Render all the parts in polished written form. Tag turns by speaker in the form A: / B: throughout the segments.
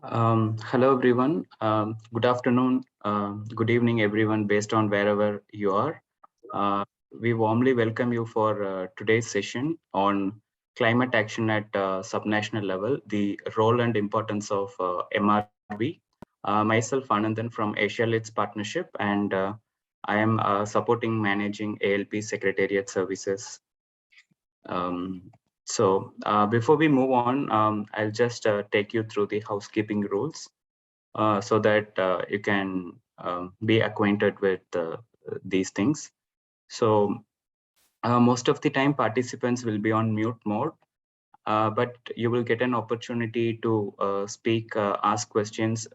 A: Hello, everyone. Good afternoon, good evening, everyone, based on wherever you are. Uh, we warmly welcome you for today's session on climate action at subnational level, the role and importance of MRV. Myself, Anandan from Asia Leads Partnership, and I am supporting managing ALP Secretariat Services. Before we move on, I'll just take you through the housekeeping rules so that you can be acquainted with these things. So most of the time participants will be on mute mode, but you will get an opportunity to ask questions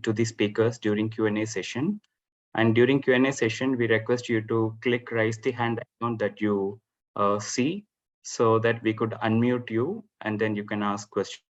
A: to the speakers during Q&A session. And during Q&A session, we request you to click raise the hand icon that you see so that we could unmute you and then you can ask questions.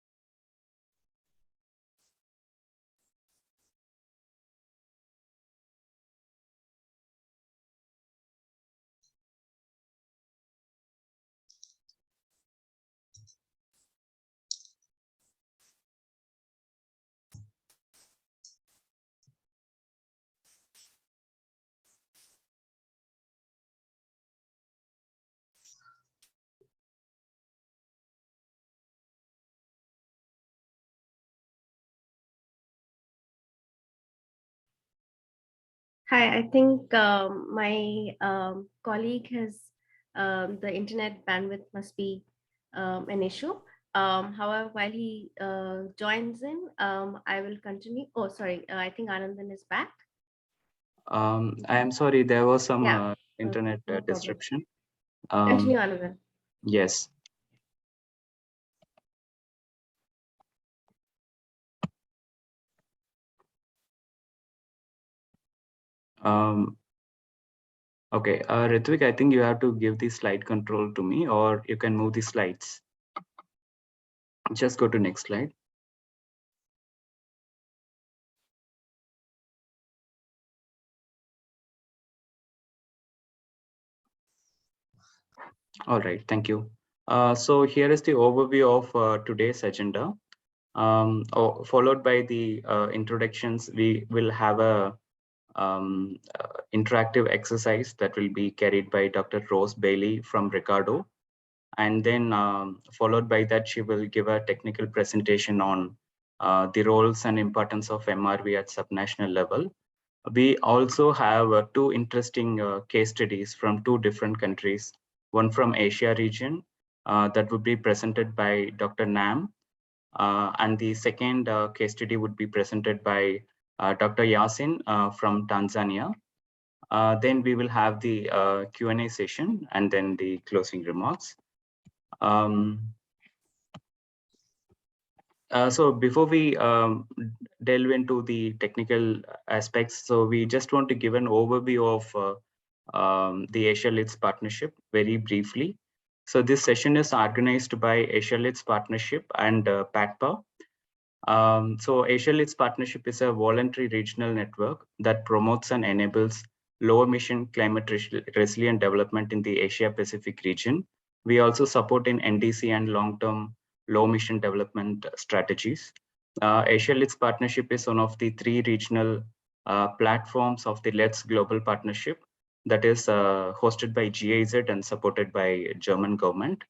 B: Hi, I think my colleague has the internet bandwidth must be an issue. However, while he joins in, I will continue. Oh, sorry, I think Anandan is back.
A: I am sorry, there was some
B: Yeah, okay,
A: internet
B: no problem.
A: disruption.
B: Continue,
A: Um,
B: Anandan.
A: yes. Um, okay, Ritvik, I think you have to give the slide control to me, or you can move the slides. Just go to next slide. All right, thank you. So here is the overview of today's agenda. Followed by the introductions, we will have a interactive exercise that will be carried by Dr. Rose Bailey from Ricardo. And then followed by that, she will give a technical presentation on the roles and importance of MRV at subnational level. We also have two interesting case studies from two different countries, one from Asia region that would be presented by Dr. Nam, and the second case study would be presented by Dr. Yasin from Tanzania. Then we will have the Q&A session and then the closing remarks. Um, so before we delve into the technical aspects, so we just want to give an overview of the Asia Leads Partnership very briefly. So this session is organized by Asia Leads Partnership and PATPA. So Asia Leads Partnership is a voluntary regional network that promotes and enables low emission climate resilient development in the Asia Pacific region. We also support in NDC and long-term low emission development strategies. Asia Leads Partnership is one of the three regional platforms of the Let's Global Partnership that is hosted by GIZ and supported by German government.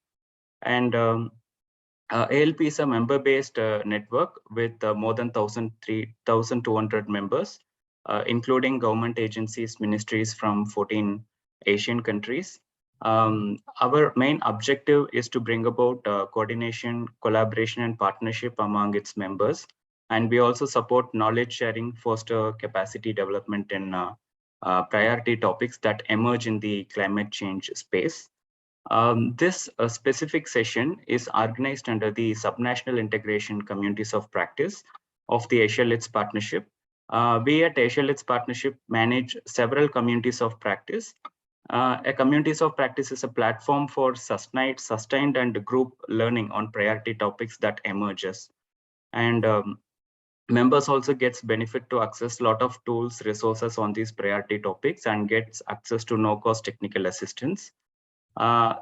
A: And ALP is a member-based network with more than 1,200 members, including government agencies, ministries from 14 Asian countries. Our main objective is to bring about coordination, collaboration, and partnership among its members. And we also support knowledge sharing, foster capacity development in priority topics that emerge in the climate change space. This specific session is organized under the Subnational Integration Communities of Practice of the Asia Leads Partnership. We at Asia Leads Partnership manage several communities of practice. A communities of practice is a platform for sustained and group learning on priority topics that emerges. And members also gets benefit to access a lot of tools, resources on these priority topics and gets access to no-cost technical assistance.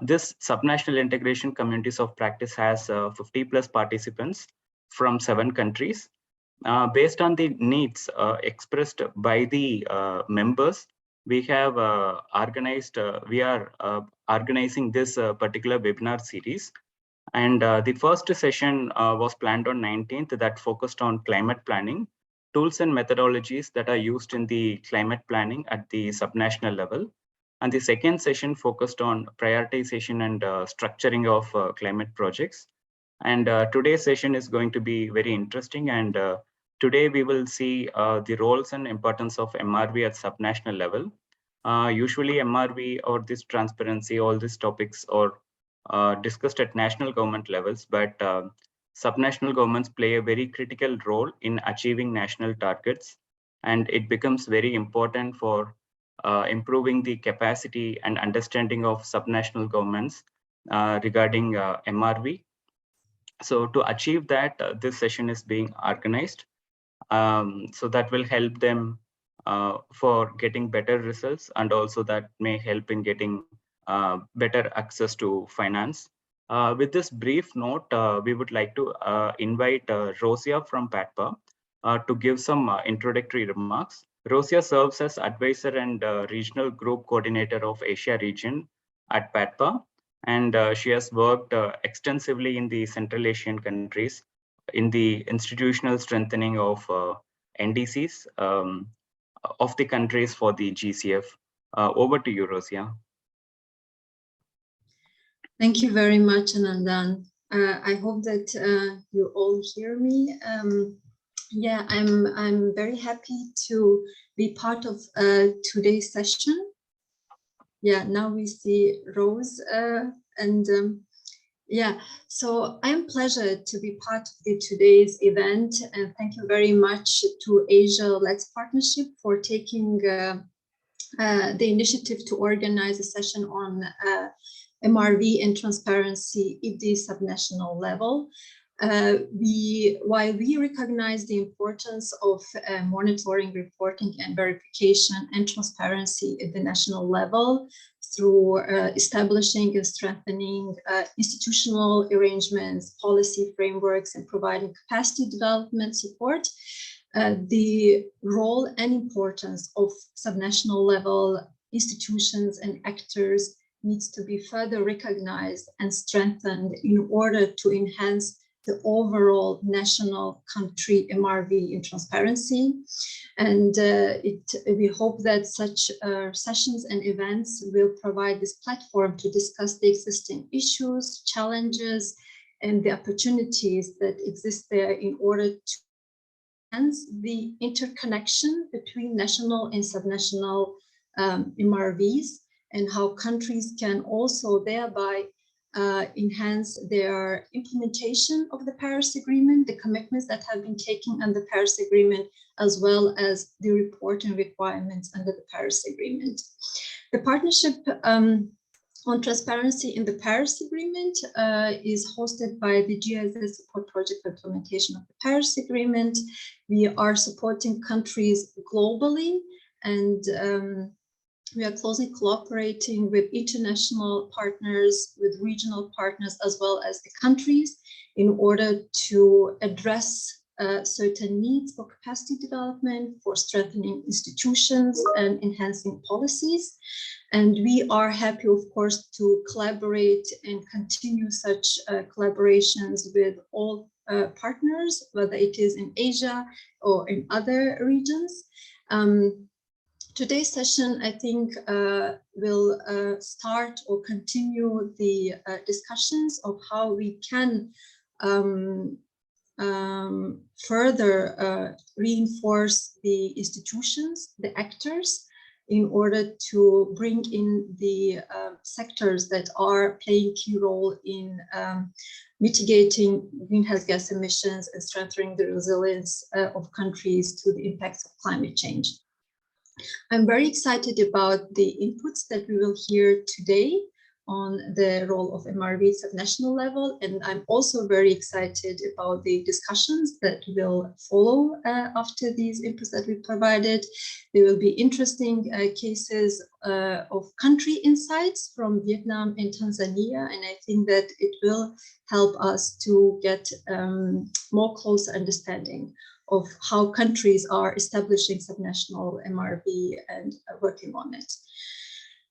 A: This subnational integration communities of practice has 50 plus participants from 7 countries. Based on the needs expressed by the members, we have we are organizing this particular webinar series. And the first session was planned on 19th that focused on climate planning, tools and methodologies that are used in the climate planning at the subnational level. And the second session focused on prioritization and structuring of climate projects. And today's session is going to be very interesting. And today we will see the roles and importance of MRV at subnational level. Usually MRV or this transparency, all these topics are discussed at national government levels, but subnational governments play a very critical role in achieving national targets. And it becomes very important for improving the capacity and understanding of subnational governments regarding MRV. So to achieve that, this session is being organized. So that will help them for getting better results, and also that may help in getting better access to finance. With this brief note, we would like to invite Rosia from PATPA to give some introductory remarks. Rosia serves as advisor and regional group coordinator of Asia region at PATPA, and she has worked extensively in the Central Asian countries in the institutional strengthening of NDCs of the countries for the GCF. Over to you, Rosia.
C: Thank you very much, Anandan. I hope that you all hear me. Yeah, I'm very happy to be part of today's session. Yeah, now we see Rose and yeah, so I'm pleased to be part of today's event, and thank you very much to Asia Let's Partnership for taking the initiative to organize a session on MRV and transparency at the subnational level. While we recognize the importance of monitoring, reporting, and verification and transparency at the national level through establishing and strengthening institutional arrangements, policy frameworks, and providing capacity development support, the role and importance of subnational level institutions and actors needs to be further recognized and strengthened in order to enhance the overall national country MRV in transparency. And we hope that such sessions and events will provide this platform to discuss the existing issues, challenges, and the opportunities that exist there in order to enhance the interconnection between national and subnational MRVs, and how countries can also thereby enhance their implementation of the Paris Agreement, the commitments that have been taken under the Paris Agreement, as well as the reporting requirements under the Paris Agreement. The partnership on transparency in the Paris Agreement is hosted by the GIZ Support Project for Implementation of the Paris Agreement. We are supporting countries globally, and we are closely cooperating with international partners, with regional partners, as well as the countries, in order to address certain needs for capacity development, for strengthening institutions and enhancing policies. And we are happy, of course, to collaborate and continue such collaborations with all partners, whether it is in Asia or in other regions. Today's session, I think, will start or continue the discussions of how we can further reinforce the institutions, the actors, in order to bring in the sectors that are playing a key role in mitigating greenhouse gas emissions and strengthening the resilience of countries to the impacts of climate change. I'm very excited about the inputs that we will hear today on the role of MRV at national level, and I'm also very excited about the discussions that will follow after these inputs that we provided. There will be interesting cases of country insights from Vietnam and Tanzania, and I think that it will help us to get more closer understanding of how countries are establishing subnational MRV and working on it.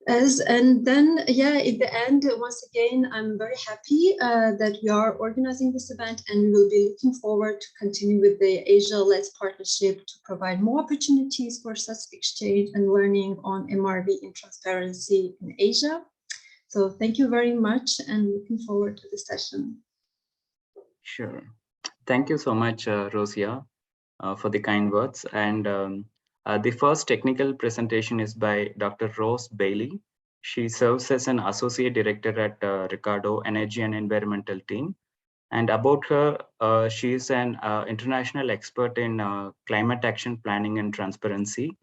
C: And then, yeah, in the end, once again, I'm very happy that we are organizing this event, and we will be looking forward to continue with the Asia-led partnership to provide more opportunities for such exchange and learning on MRV in transparency in Asia. So thank you very much, and looking forward to the session.
A: Sure. Thank you so much, Rosia, for the kind words. And the first technical presentation is by Dr. Rose Bailey. She serves as an associate director at Ricardo Energy and Environmental Team. And about her, she is an international expert in climate action planning and transparency.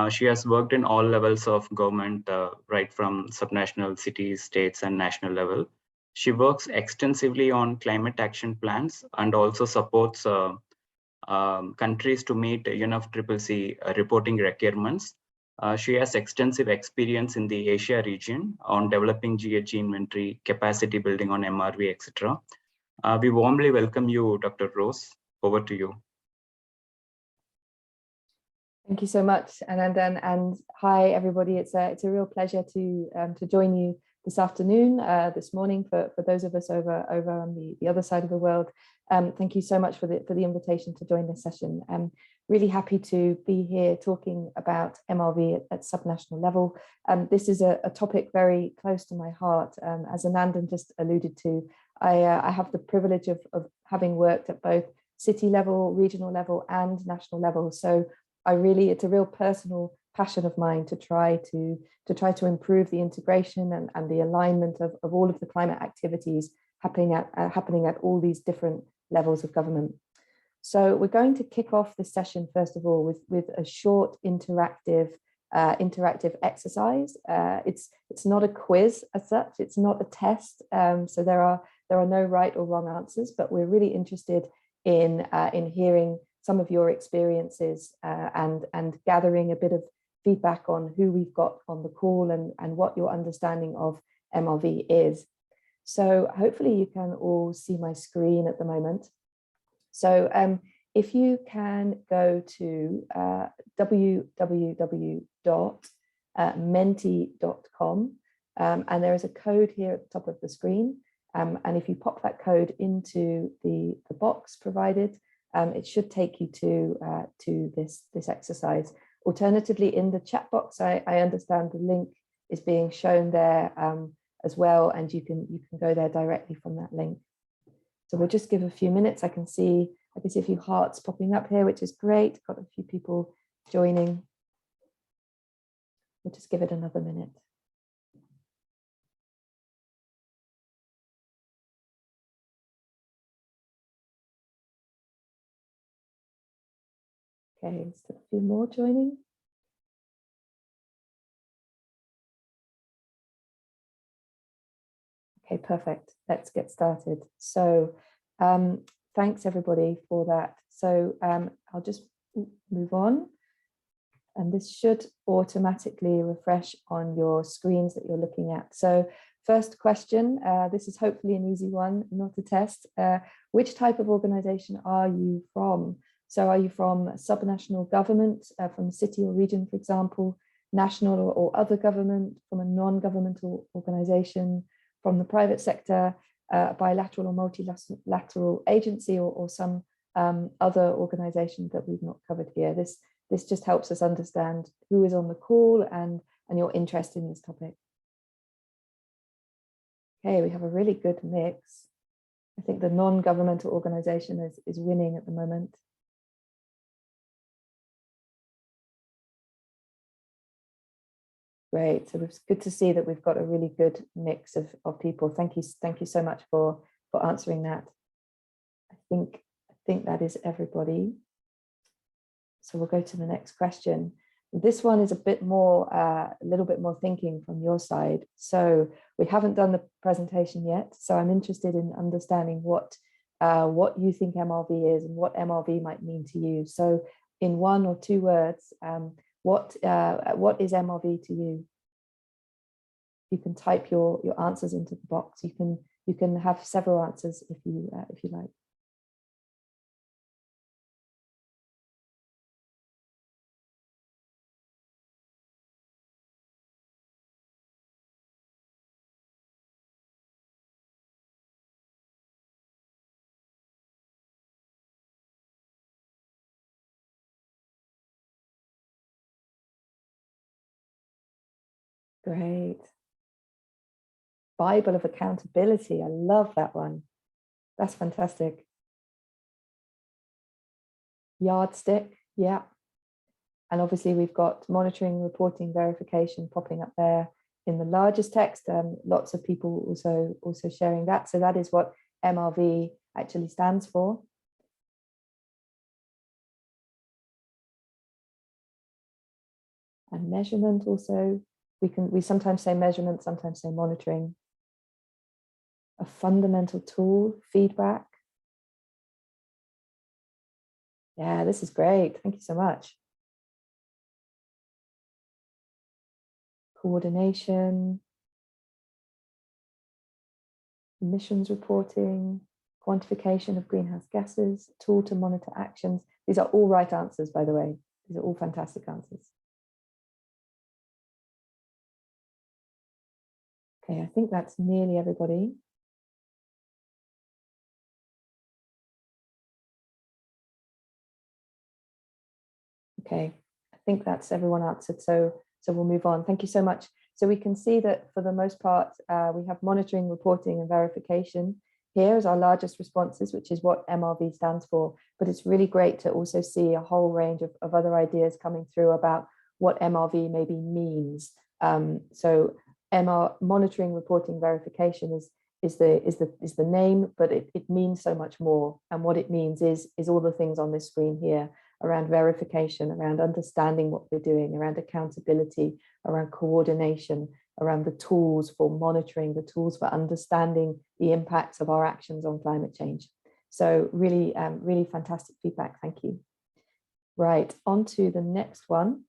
A: She has worked in all levels of government, right from subnational, cities, states, and national level. She works extensively on climate action plans and also supports countries to meet UNFCCC reporting requirements. She has extensive experience in the Asia region on developing GHG inventory, capacity building on MRV, etc. We warmly welcome you, Dr. Rose. Over to you.
D: Thank you so much, Anandan, and hi everybody. It's a real pleasure to join you this afternoon, this morning for those of us over on the other side of the world. Thank you so much for the invitation to join this session. I'm really happy to be here talking about MRV at subnational level. This is a topic very close to my heart. As Anandan just alluded to, I have the privilege of having worked at both city level, regional level, and national level. So it's a real personal passion of mine to try to improve the integration and the alignment of all of the climate activities happening at all these different levels of government. So we're going to kick off this session first of all with a short interactive exercise. It's not a quiz as such. It's not a test. So there are no right or wrong answers, but we're really interested in hearing some of your experiences and gathering a bit of feedback on who we've got on the call and what your understanding of MRV is. So hopefully you can all see my screen at the moment. So if you can go to www.menti.com, and there is a code here at the top of the screen. And if you pop that code into the box provided, it should take you to this exercise. Alternatively, in the chat box, I understand the link is being shown there as well, and you can go there directly from that link. So we'll just give a few minutes. I can see a few hearts popping up here, which is great. Got a few people joining. We'll just give it another minute. Okay, still a few more joining. Okay, perfect. Let's get started. So thanks everybody for that. So I'll just move on. And this should automatically refresh on your screens that you're looking at. So first question, this is hopefully an easy one, not a test. Which type of organization are you from? So are you from subnational government, from a city or region, for example, national or other government, from a non-governmental organization, from the private sector, bilateral or multilateral agency, or some other organization that we've not covered here? This just helps us understand who is on the call and your interest in this topic. Okay, we have a really good mix. I think the non-governmental organization is winning at the moment. Great, so it's good to see that we've got a really good mix of people. Thank you so much for answering that. I think that is everybody. So we'll go to the next question. This one is a little bit more thinking from your side. So we haven't done the presentation yet, so I'm interested in understanding what you think MRV is and what MRV might mean to you. So in one or two words, what is MRV to you? You can type your answers into the box. You can have several answers if you like. Great. Bible of accountability. I love that one. That's fantastic. Yardstick. Yeah. And obviously we've got monitoring, reporting, verification popping up there in the largest text. Lots of people also sharing that. So that is what MRV actually stands for. And measurement also, we sometimes say measurement, sometimes say monitoring. A fundamental tool, feedback. Yeah, this is great. Thank you so much. Coordination, emissions reporting, quantification of greenhouse gases, tool to monitor actions. These are all right answers, by the way. These are all fantastic answers. Okay, I think that's nearly everybody. Okay, I think that's everyone answered. So we'll move on. Thank you so much. So we can see that for the most part, we have monitoring, reporting, and verification here as our largest responses, which is what MRV stands for. But it's really great to also see a whole range of other ideas coming through about what MRV maybe means. So monitoring, reporting, verification is the name, but it means so much more. And what it means is all the things on this screen here around verification, around understanding what we're doing, around accountability, around coordination, around the tools for monitoring, the tools for understanding the impacts of our actions on climate change. So really, really fantastic feedback. Thank you. Right, on to the next one.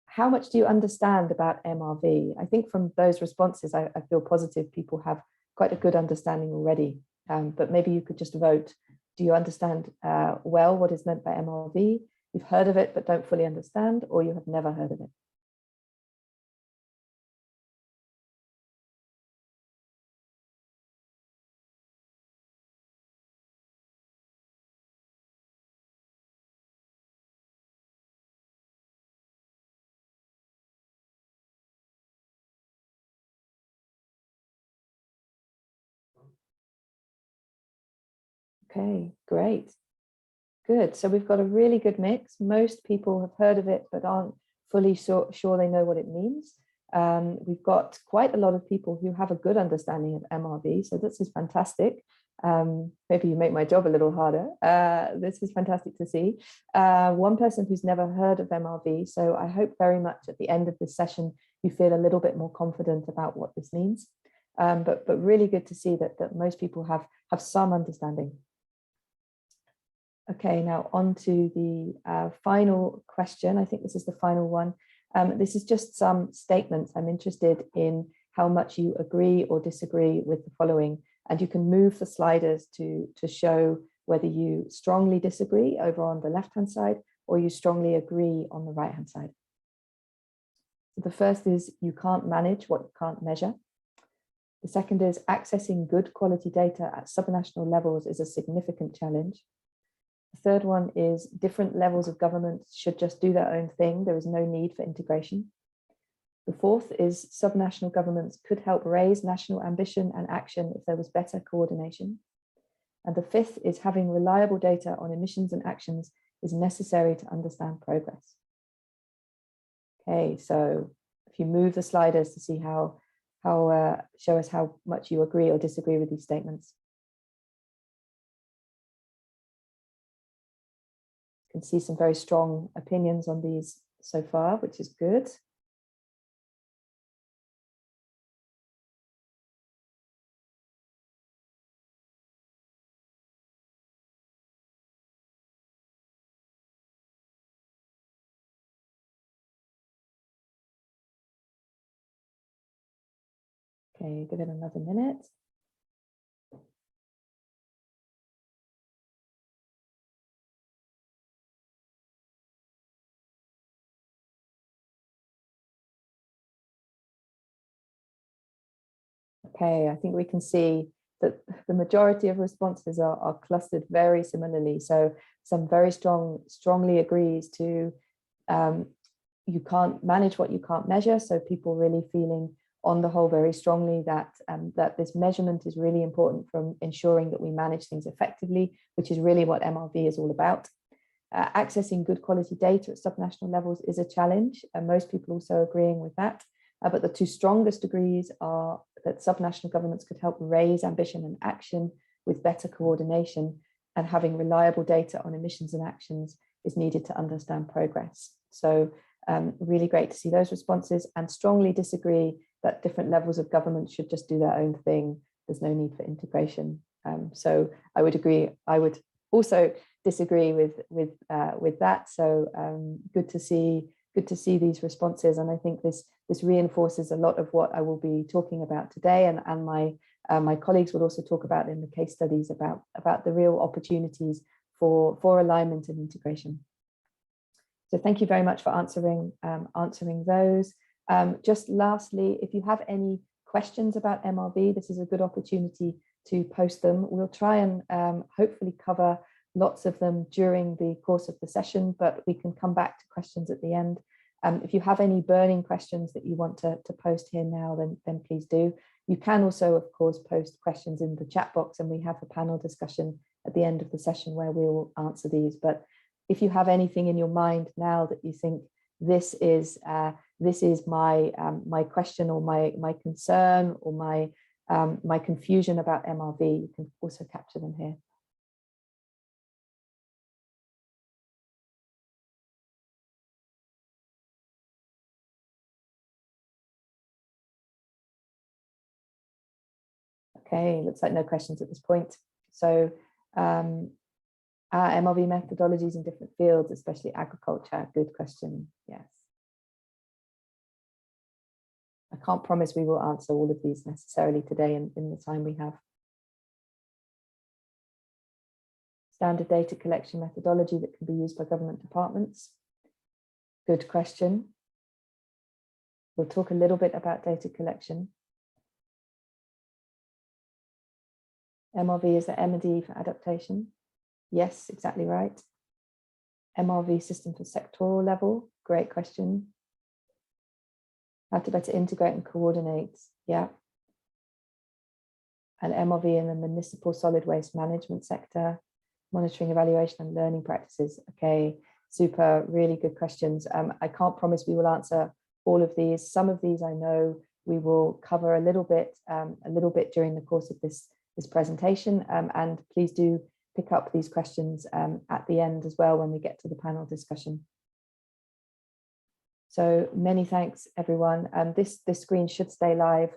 D: How much do you understand about MRV? I think from those responses, I feel positive people have quite a good understanding already, but maybe you could just vote. Do you understand well what is meant by MRV? You've heard of it, but don't fully understand, or you have never heard of it? Okay, great. Good. So we've got a really good mix. Most people have heard of it, but aren't fully sure they know what it means. We've got quite a lot of people who have a good understanding of MRV. So this is fantastic. Maybe you make my job a little harder. This is fantastic to see. One person who's never heard of MRV. So I hope very much at the end of this session, you feel a little bit more confident about what this means. But really good to see that most people have some understanding. Okay, now on to the final question. I think this is the final one. This is just some statements. I'm interested in how much you agree or disagree with the following. And you can move the sliders to show whether you strongly disagree over on the left-hand side or you strongly agree on the right-hand side. So the first is you can't manage what you can't measure. The second is accessing good quality data at subnational levels is a significant challenge. The third one is different levels of government should just do their own thing. There is no need for integration. The fourth is subnational governments could help raise national ambition and action if there was better coordination. And the fifth is having reliable data on emissions and actions is necessary to understand progress. Okay, so if you move the sliders to see show us how much you agree or disagree with these statements. You can see some very strong opinions on these so far, which is good. Okay, give it another minute. Okay, I think we can see that the majority of responses are clustered very similarly. So some very strongly agrees to you can't manage what you can't measure. So people really feeling on the whole very strongly that, that this measurement is really important from ensuring that we manage things effectively, which is really what MRV is all about. Accessing good quality data at subnational levels is a challenge, and most people also agreeing with that. But the two strongest agrees are that subnational governments could help raise ambition and action with better coordination, and having reliable data on emissions and actions is needed to understand progress. So really great to see those responses, and strongly disagree that different levels of government should just do their own thing. There's no need for integration. So I would agree. I would also disagree with that. So good to see these responses, and I think this reinforces a lot of what I will be talking about today, and my colleagues will also talk about in the case studies about the real opportunities for alignment and integration. So thank you very much for answering those. Just lastly, if you have any questions about MRV, this is a good opportunity to post them. We'll try and hopefully cover lots of them during the course of the session, but we can come back to questions at the end. If you have any burning questions that you want to post here now, then please do. You can also, of course, post questions in the chat box, and we have a panel discussion at the end of the session where we will answer these. But if you have anything in your mind now that you think this is my question, or my concern, or my confusion about MRV, you can also capture them here. Okay, looks like no questions at this point. So MRV methodologies in different fields, especially agriculture, good question, yes. I can't promise we will answer all of these necessarily today in the time we have. Standard data collection methodology that can be used by government departments. Good question. We'll talk a little bit about data collection. MRV is the M&D for adaptation. Yes, exactly right. MRV system for sectoral level. Great question. How to better integrate and coordinate. Yeah. And MRV in the municipal solid waste management sector. Monitoring, evaluation, and learning practices. Okay, super, really good questions. I can't promise we will answer all of these. Some of these I know we will cover a little bit during the course of this presentation, and please do pick up these questions at the end as well when we get to the panel discussion. So many thanks, everyone. This screen should stay live.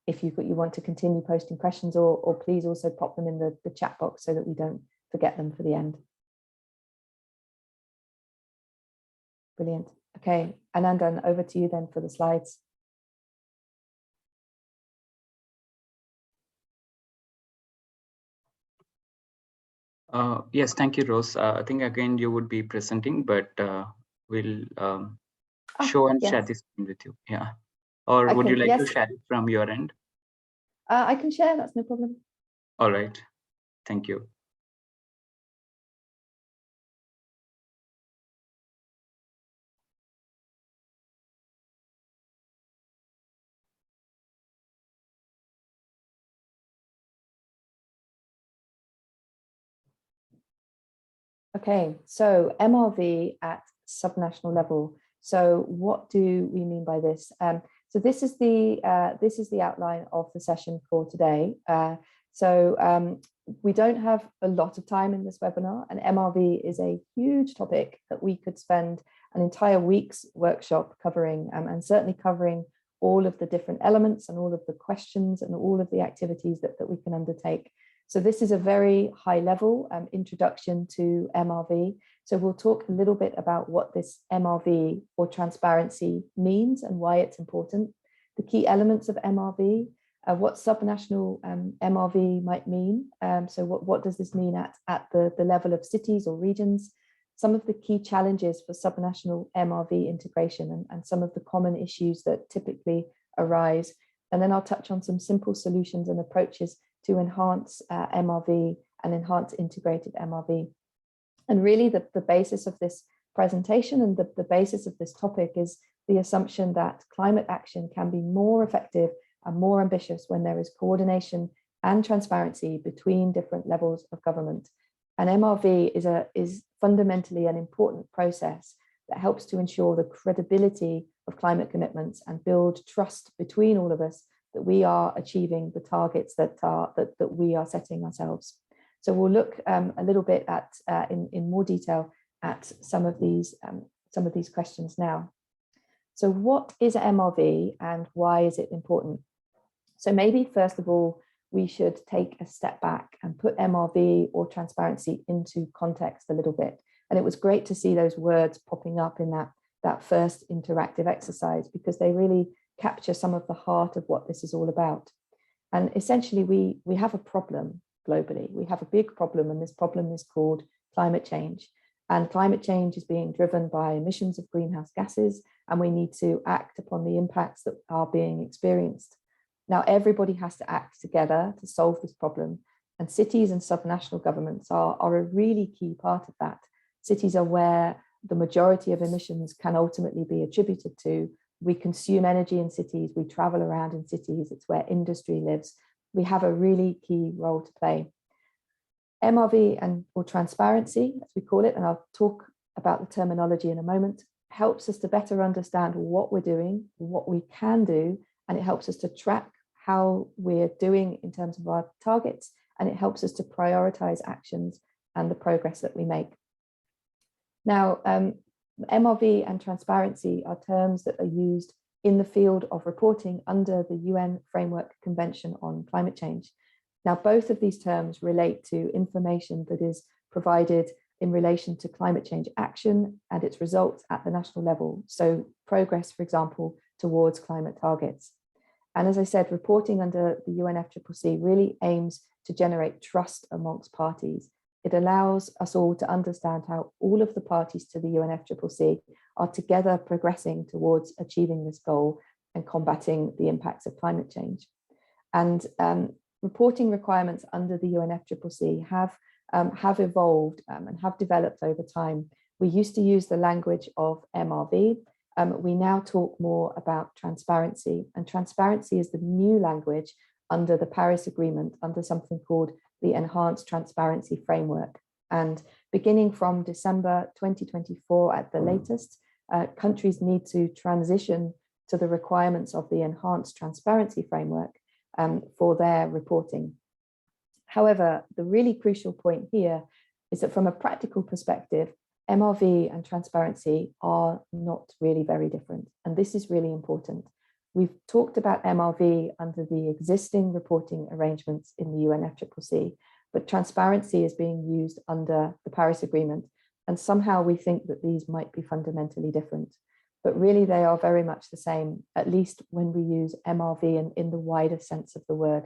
D: If you want to continue posting questions, or please also pop them in the chat box so that we don't forget them for the end. Brilliant. Okay, Anandan, over to you then for the slides.
A: Yes, thank you, Rose. I think again you would be presenting, but we'll show and share this screen with you. Yeah. Or would you like to share it from your end?
D: I can share, that's no problem.
A: All right. Thank you.
D: Okay, so MRV at subnational level. So what do we mean by this? So this is the outline of the session for today. We don't have a lot of time in this webinar, and MRV is a huge topic that we could spend an entire week's workshop covering, and certainly covering all of the different elements and all of the questions and all of the activities that we can undertake. So this is a very high level introduction to MRV. So we'll talk a little bit about what this MRV or transparency means and why it's important, the key elements of MRV, what subnational MRV might mean. So what does this mean at the level of cities or regions, some of the key challenges for subnational MRV integration, and some of the common issues that typically arise. And then I'll touch on some simple solutions and approaches to enhance MRV and enhance integrated MRV. And really the basis of this presentation, and the basis of this topic is the assumption that climate action can be more effective and more ambitious when there is coordination and transparency between different levels of government. And MRV is fundamentally an important process that helps to ensure the credibility of climate commitments and build trust between all of us that we are achieving the targets that we are setting ourselves. So we'll look a little bit at in more detail at some of these questions now. So what is MRV and why is it important? So maybe first of all, we should take a step back and put MRV or transparency into context a little bit. And it was great to see those words popping up in that first interactive exercise, because they really capture some of the heart of what this is all about. And essentially, we have a problem globally. We have a big problem, and this problem is called climate change. And climate change is being driven by emissions of greenhouse gases, and we need to act upon the impacts that are being experienced. Now, everybody has to act together to solve this problem, and cities and subnational governments are a really key part of that. Cities are where the majority of emissions can ultimately be attributed to. We consume energy in cities, we travel around in cities, it's where industry lives. We have a really key role to play. MRV or transparency, as we call it, and I'll talk about the terminology in a moment, helps us to better understand what we're doing, what we can do, and it helps us to track how we're doing in terms of our targets, and it helps us to prioritize actions and the progress that we make. Now, MRV and transparency are terms that are used in the field of reporting under the UN Framework Convention on Climate Change. Now, both of these terms relate to information that is provided in relation to climate change action and its results at the national level. So progress, for example, towards climate targets. And as I said, reporting under the UNFCCC really aims to generate trust amongst parties. It allows us all to understand how all of the parties to the UNFCCC are together progressing towards achieving this goal and combating the impacts of climate change. And reporting requirements under the UNFCCC have evolved and have developed over time. We used to use the language of MRV. We now talk more about transparency, and transparency is the new language under the Paris Agreement, under something called the Enhanced Transparency Framework. And beginning from December 2024 at the latest, countries need to transition to the requirements of the Enhanced Transparency Framework for their reporting. However, the really crucial point here is that from a practical perspective, MRV and transparency are not really very different. And this is really important. We've talked about MRV under the existing reporting arrangements in the UNFCCC, but transparency is being used under the Paris Agreement. And somehow we think that these might be fundamentally different, but really they are very much the same, at least when we use MRV in the wider sense of the word.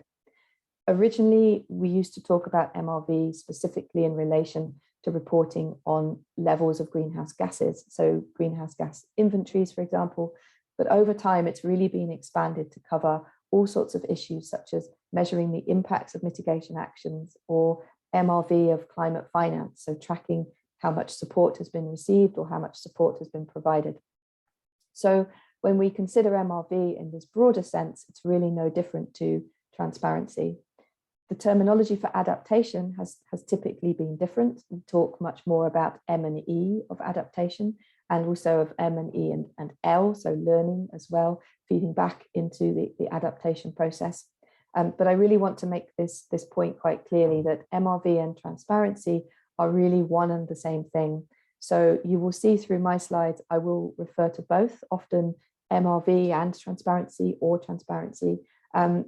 D: Originally, we used to talk about MRV specifically in relation to reporting on levels of greenhouse gases, so greenhouse gas inventories, for example. But over time, it's really been expanded to cover all sorts of issues, such as measuring the impacts of mitigation actions, or MRV of climate finance, so tracking how much support has been received or how much support has been provided. So when we consider MRV in this broader sense, it's really no different to transparency. The terminology for adaptation has typically been different. We talk much more about M&E of adaptation, and also of M&E and L, so learning as well, feeding back into the adaptation process. But I really want to make this point quite clearly, that MRV and transparency are really one and the same thing. So you will see through my slides, I will refer to both, often MRV and transparency, or transparency,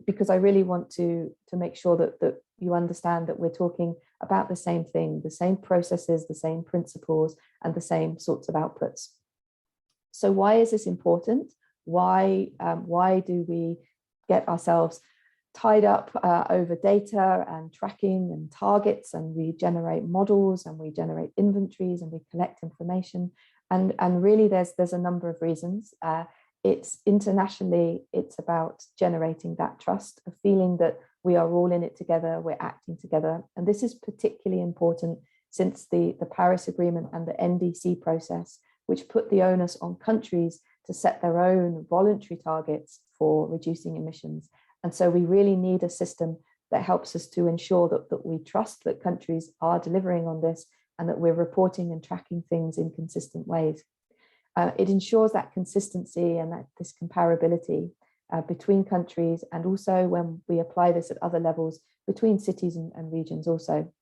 D: because I really want to make sure that you understand that we're talking about the same thing, the same processes, the same principles, and the same sorts of outputs. So why is this important? Why do we get ourselves tied up over data and tracking and targets, and we generate models and we generate inventories and we collect information? And really there's a number of reasons. It's internationally, it's about generating that trust, a feeling that we are all in it together, we're acting together. And this is particularly important since the Paris Agreement and the NDC process, which put the onus on countries to set their own voluntary targets for reducing emissions. And so we really need a system that helps us to ensure that we trust that countries are delivering on this and that we're reporting and tracking things in consistent ways. It ensures that consistency and that this comparability between countries, and also when we apply this at other levels between cities and regions also.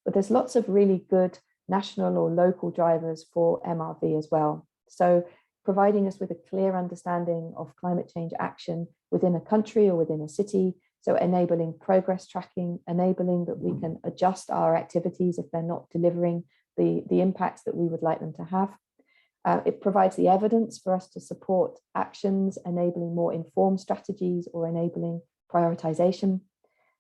D: But there's lots of really good national or local drivers for MRV as well. So providing us with a clear understanding of climate change action within a country or within a city. So enabling progress tracking, enabling that we can adjust our activities if they're not delivering the impacts that we would like them to have. It provides the evidence for us to support actions, enabling more informed strategies or enabling prioritization.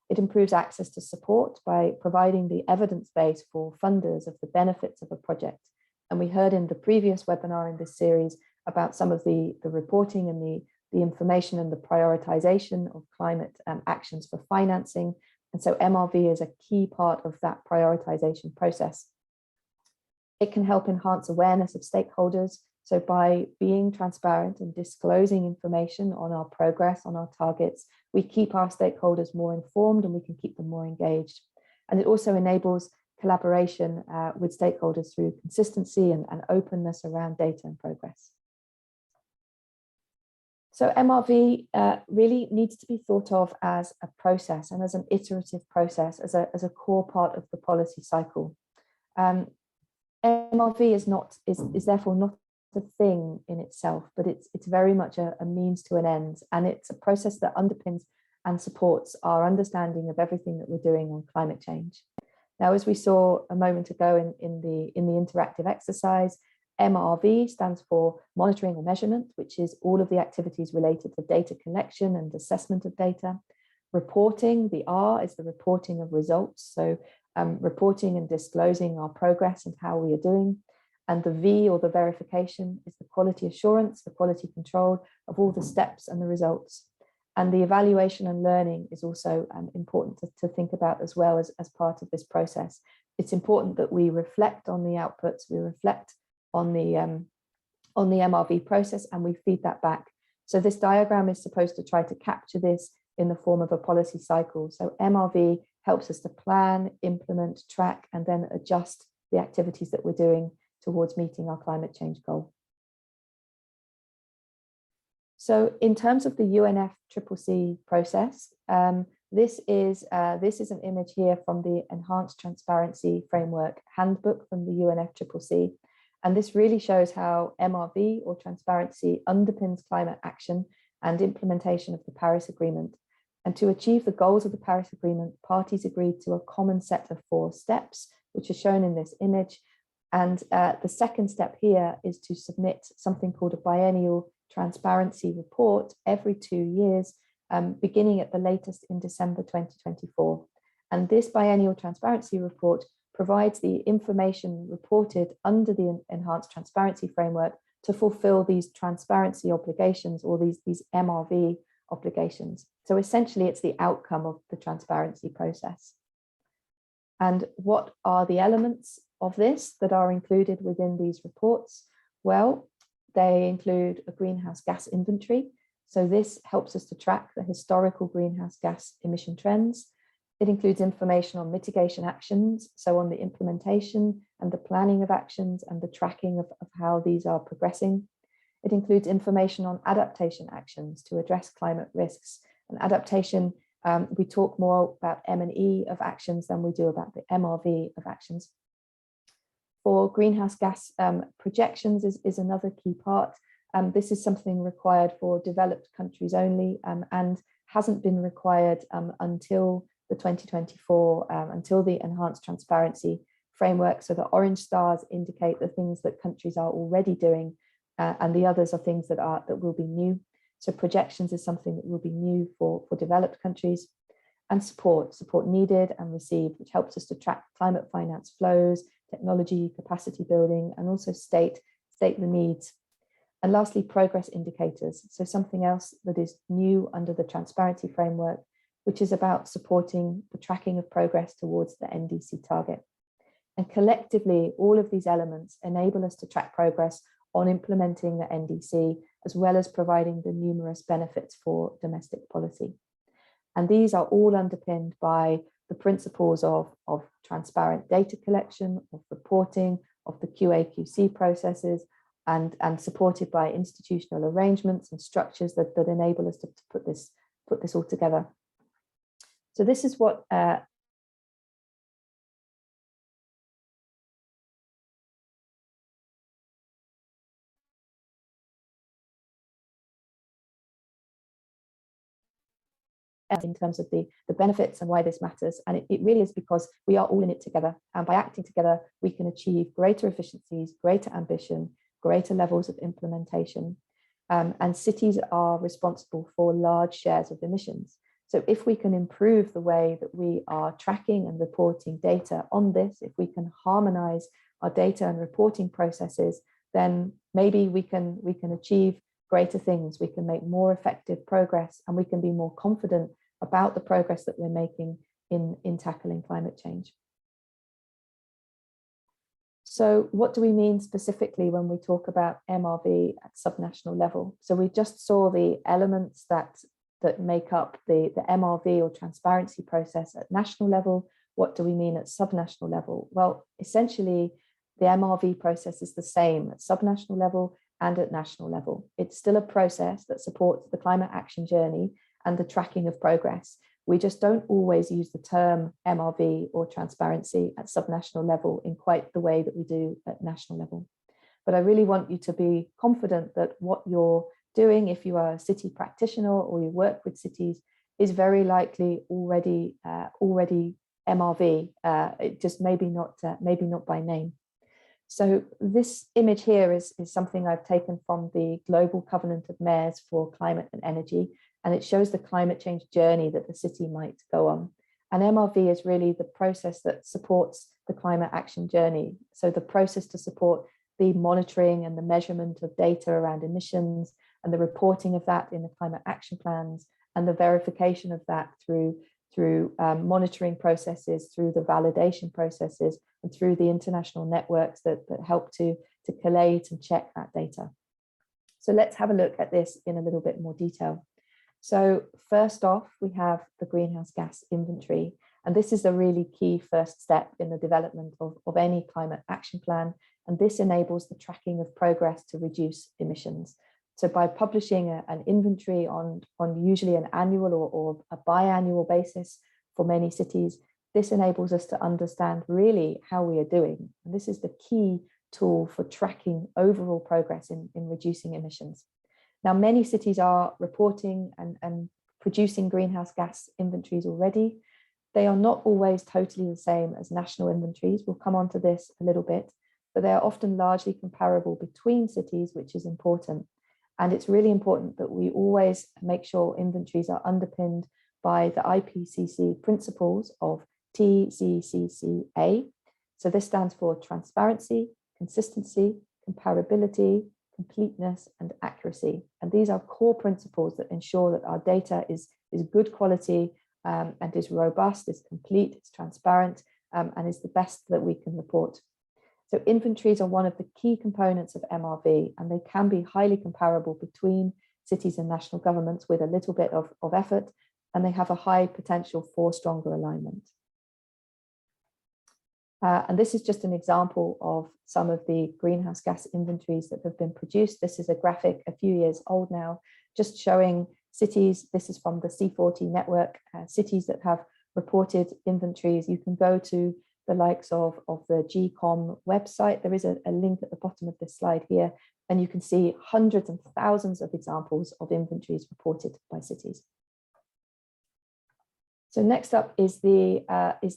D: It improves access to support by providing the evidence base for funders of the benefits of a project. And we heard in the previous webinar in this series about some of the reporting and the information and the prioritization of climate actions for financing. And so MRV is a key part of that prioritization process. It can help enhance awareness of stakeholders. So by being transparent and disclosing information on our progress, on our targets, we keep our stakeholders more informed and we can keep them more engaged. And it also enables collaboration with stakeholders through consistency and openness around data and progress. So MRV really needs to be thought of as a process and as an iterative process, as a core part of the policy cycle. MRV is therefore not a thing in itself, but it's very much a means to an end, and it's a process that underpins and supports our understanding of everything that we're doing on climate change. Now, as we saw a moment ago in the interactive exercise, MRV stands for monitoring or measurement, which is all of the activities related to data collection and assessment of data. Reporting, the R is the reporting of results, so reporting and disclosing our progress and how we are doing. And the V, or the verification, is the quality assurance, the quality control of all the steps and the results. And the evaluation and learning is also important to think about as well as part of this process. It's important that we reflect on the outputs, we reflect on the MRV process, and we feed that back. So this diagram is supposed to try to capture this in the form of a policy cycle. So MRV helps us to plan, implement, track, and then adjust the activities that we're doing towards meeting our climate change goal. So in terms of the UNFCCC process, this is an image here from the Enhanced Transparency Framework Handbook from the UNFCCC. And this really shows how MRV, or transparency, underpins climate action and implementation of the Paris Agreement. And to achieve the goals of the Paris Agreement, parties agreed to a common set of 4 steps, which are shown in this image. And the second step here is to submit something called a biennial transparency report every 2 years, beginning at the latest in December 2024. And this biennial transparency report provides the information reported under the Enhanced Transparency Framework to fulfill these transparency obligations, or these MRV obligations. So essentially, it's the outcome of the transparency process. And what are the elements of this that are included within these reports? Well, they include a greenhouse gas inventory. So this helps us to track the historical greenhouse gas emission trends. It includes information on mitigation actions, so on the implementation and the planning of actions and the tracking of how these are progressing. It includes information on adaptation actions to address climate risks. And adaptation, we talk more about M&E of actions than we do about the MRV of actions. For greenhouse gas projections is another key part. This is something required for developed countries only, and hasn't been required until the 2024, until the Enhanced Transparency Framework. So the orange stars indicate the things that countries are already doing, and the others are things that will be new. So projections is something that will be new for developed countries. And support needed and received, which helps us to track climate finance flows, technology, capacity building, and also state the needs. And lastly, progress indicators. So something else that is new under the transparency framework, which is about supporting the tracking of progress towards the NDC target. And collectively, all of these elements enable us to track progress on implementing the NDC, as well as providing the numerous benefits for domestic policy. And these are all underpinned by the principles of transparent data collection, of reporting, of the QA/QC processes, and supported by institutional arrangements and structures that enable us to put this all together. So this is what in terms of the benefits and why this matters. And it really is because we are all in it together. And by acting together, we can achieve greater efficiencies, greater ambition, greater levels of implementation. And cities are responsible for large shares of emissions. So if we can improve the way that we are tracking and reporting data on this, if we can harmonize our data and reporting processes, then maybe we can achieve greater things. We can make more effective progress, and we can be more confident about the progress that we're making in tackling climate change. So what do we mean specifically when we talk about MRV at subnational level? So we just saw the elements that make up the MRV or transparency process at national level. What do we mean at subnational level? Well, essentially, the MRV process is the same at subnational level and at national level. It's still a process that supports the climate action journey and the tracking of progress. We just don't always use the term MRV or transparency at subnational level in quite the way that we do at national level. But I really want you to be confident that what you're doing, if you are a city practitioner or you work with cities, is very likely already MRV. It just maybe not by name. So this image here is something I've taken from the Global Covenant of Mayors for Climate and Energy, and it shows the climate change journey that the city might go on. And MRV is really the process that supports the climate action journey. So the process to support the monitoring and the measurement of data around emissions and the reporting of that in the climate action plans and the verification of that through monitoring processes, through the validation processes, and through the international networks that help to collate and check that data. So let's have a look at this in a little bit more detail. So first off, we have the greenhouse gas inventory. And this is a really key first step in the development of any climate action plan. And this enables the tracking of progress to reduce emissions. So by publishing an inventory on usually an annual or a biannual basis for many cities, this enables us to understand really how we are doing. And this is the key tool for tracking overall progress in reducing emissions. Now, many cities are reporting and producing greenhouse gas inventories already. They are not always totally the same as national inventories. We'll come on to this a little bit, but they are often largely comparable between cities, which is important. And it's really important that we always make sure inventories are underpinned by the IPCC principles of TCCCA. So this stands for transparency, consistency, comparability, completeness, and accuracy. And these are core principles that ensure that our data is good quality and is robust, is complete, it's transparent, and is the best that we can report. So inventories are one of the key components of MRV, and they can be highly comparable between cities and national governments with a little bit of effort, and they have a high potential for stronger alignment. And this is just an example of some of the greenhouse gas inventories that have been produced. This is a graphic a few years old now, just showing cities. This is from the C40 network, cities that have reported inventories. You can go to the likes of the GCOM website. There is a link at the bottom of this slide here, and you can see hundreds and thousands of examples of inventories reported by cities. So next up is the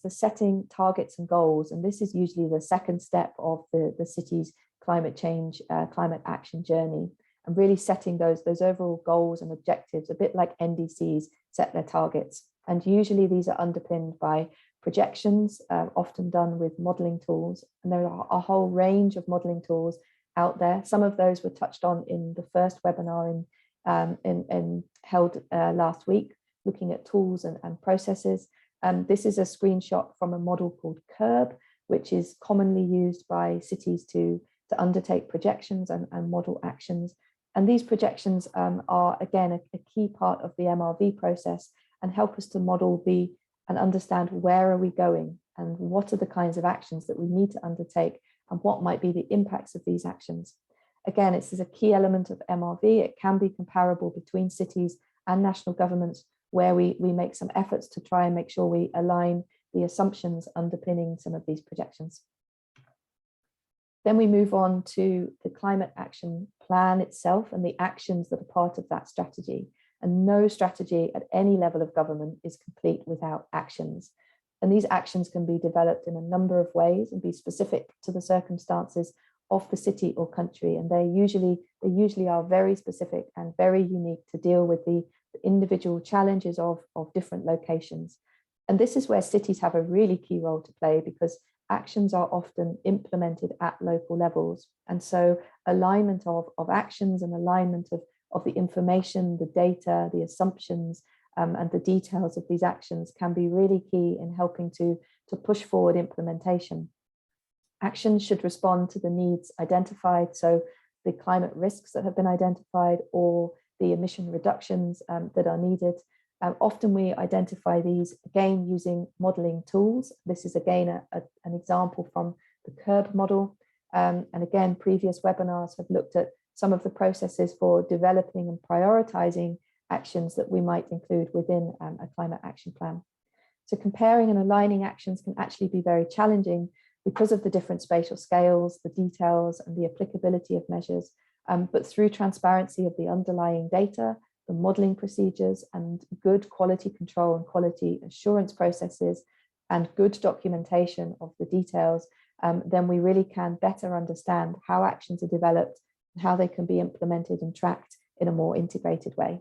D: setting targets and goals, and this is usually the second step of the city's climate change, climate action journey, and really setting those overall goals and objectives, a bit like NDCs set their targets. And usually these are underpinned by projections, often done with modeling tools, and there are a whole range of modeling tools out there. Some of those were touched on in the first webinar held last week, looking at tools and processes. This is a screenshot from a model called CURB, which is commonly used by cities to undertake projections and model actions. And these projections are, again, a key part of the MRV process and help us to model and understand where are we going and what are the kinds of actions that we need to undertake and what might be the impacts of these actions. Again, this is a key element of MRV. It can be comparable between cities and national governments, where we make some efforts to try and make sure we align the assumptions underpinning some of these projections. Then we move on to the climate action plan itself and the actions that are part of that strategy. And no strategy at any level of government is complete without actions. And these actions can be developed in a number of ways and be specific to the circumstances of the city or country. And they usually are very specific and very unique to deal with the individual challenges of different locations. And this is where cities have a really key role to play, because actions are often implemented at local levels. And so alignment of actions and alignment of the information, the data, the assumptions, and the details of these actions can be really key in helping to push forward implementation. Actions should respond to the needs identified, so the climate risks that have been identified or the emission reductions that are needed. Often we identify these again using modeling tools. This is again an example from the CoP model. And again, previous webinars have looked at some of the processes for developing and prioritizing actions that we might include within a climate action plan. So comparing and aligning actions can actually be very challenging because of the different spatial scales, the details, and the applicability of measures. But through transparency of the underlying data, the modeling procedures, and good quality control and quality assurance processes, and good documentation of the details, then we really can better understand how actions are developed and how they can be implemented and tracked in a more integrated way.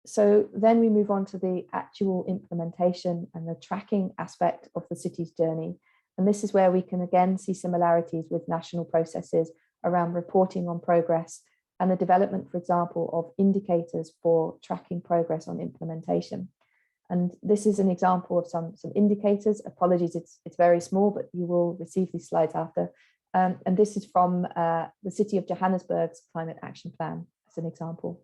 D: So then we move on to the actual implementation and the tracking aspect of the city's journey. And this is where we can again see similarities with national processes around reporting on progress and the development, for example, of indicators for tracking progress on implementation. And this is an example of some indicators. Apologies, it's very small, but you will receive these slides after. And this is from the City of Johannesburg's Climate Action Plan as an example.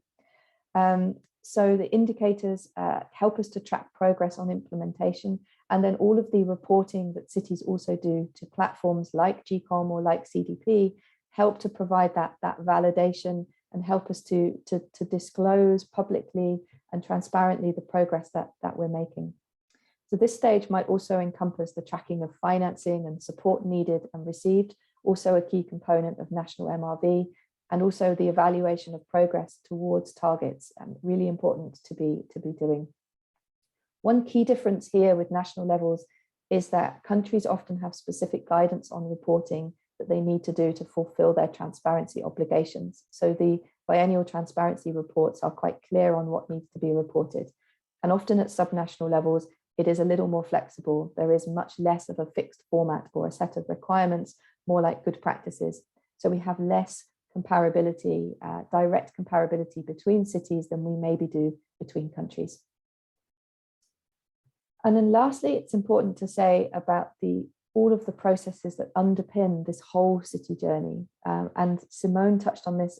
D: So the indicators help us to track progress on implementation, and then all of the reporting that cities also do to platforms like GCOM or like CDP help to provide that validation and help us to disclose publicly and transparently the progress that we're making. So this stage might also encompass the tracking of financing and support needed and received, also a key component of national MRV, and also the evaluation of progress towards targets, really important to be doing. One key difference here with national levels is that countries often have specific guidance on reporting that they need to do to fulfill their transparency obligations. So the biennial transparency reports are quite clear on what needs to be reported. And often at subnational levels, it is a little more flexible. There is much less of a fixed format or a set of requirements, more like good practices. So we have less comparability, direct comparability between cities than we maybe do between countries. And then lastly, it's important to say about all of the processes that underpin this whole city journey. And Simone touched on this,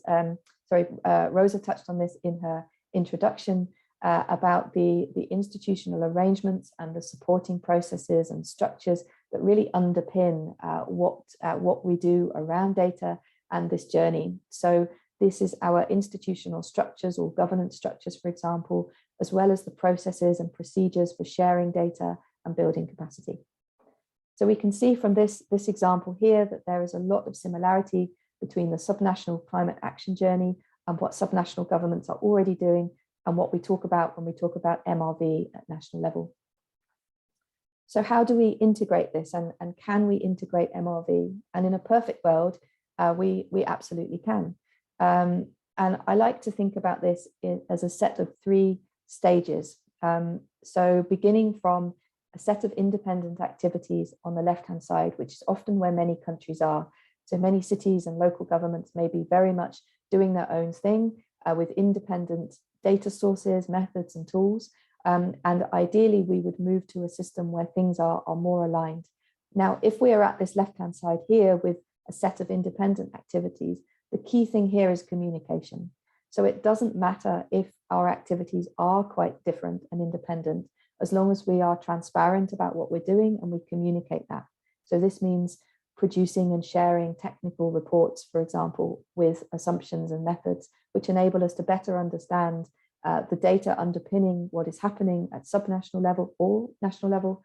D: Rosa touched on this in her introduction about the institutional arrangements and the supporting processes and structures that really underpin what we do around data and this journey. So this is our institutional structures or governance structures, for example, as well as the processes and procedures for sharing data and building capacity. So we can see from this example here that there is a lot of similarity between the subnational climate action journey and what subnational governments are already doing and what we talk about when we talk about MRV at national level. So how do we integrate this, and can we integrate MRV? And in a perfect world, we absolutely can. And I like to think about this as a set of 3 stages. So beginning from a set of independent activities on the left-hand side, which is often where many countries are. So many cities and local governments may be very much doing their own thing with independent data sources, methods, and tools. And ideally, we would move to a system where things are more aligned. Now, if we are at this left-hand side here with a set of independent activities, the key thing here is communication. So it doesn't matter if our activities are quite different and independent, as long as we are transparent about what we're doing and we communicate that. So this means producing and sharing technical reports, for example, with assumptions and methods, which enable us to better understand the data underpinning what is happening at subnational level or national level,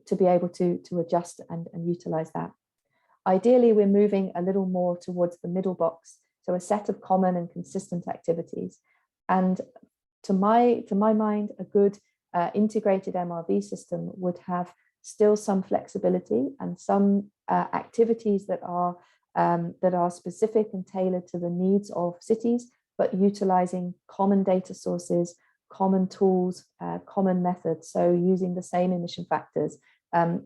D: to be able to adjust and utilize that. Ideally, we're moving a little more towards the middle box, so a set of common and consistent activities. And to my mind, a good integrated MRV system would have still some flexibility and some activities that are specific and tailored to the needs of cities, but utilizing common data sources, common tools, common methods. So using the same emission factors,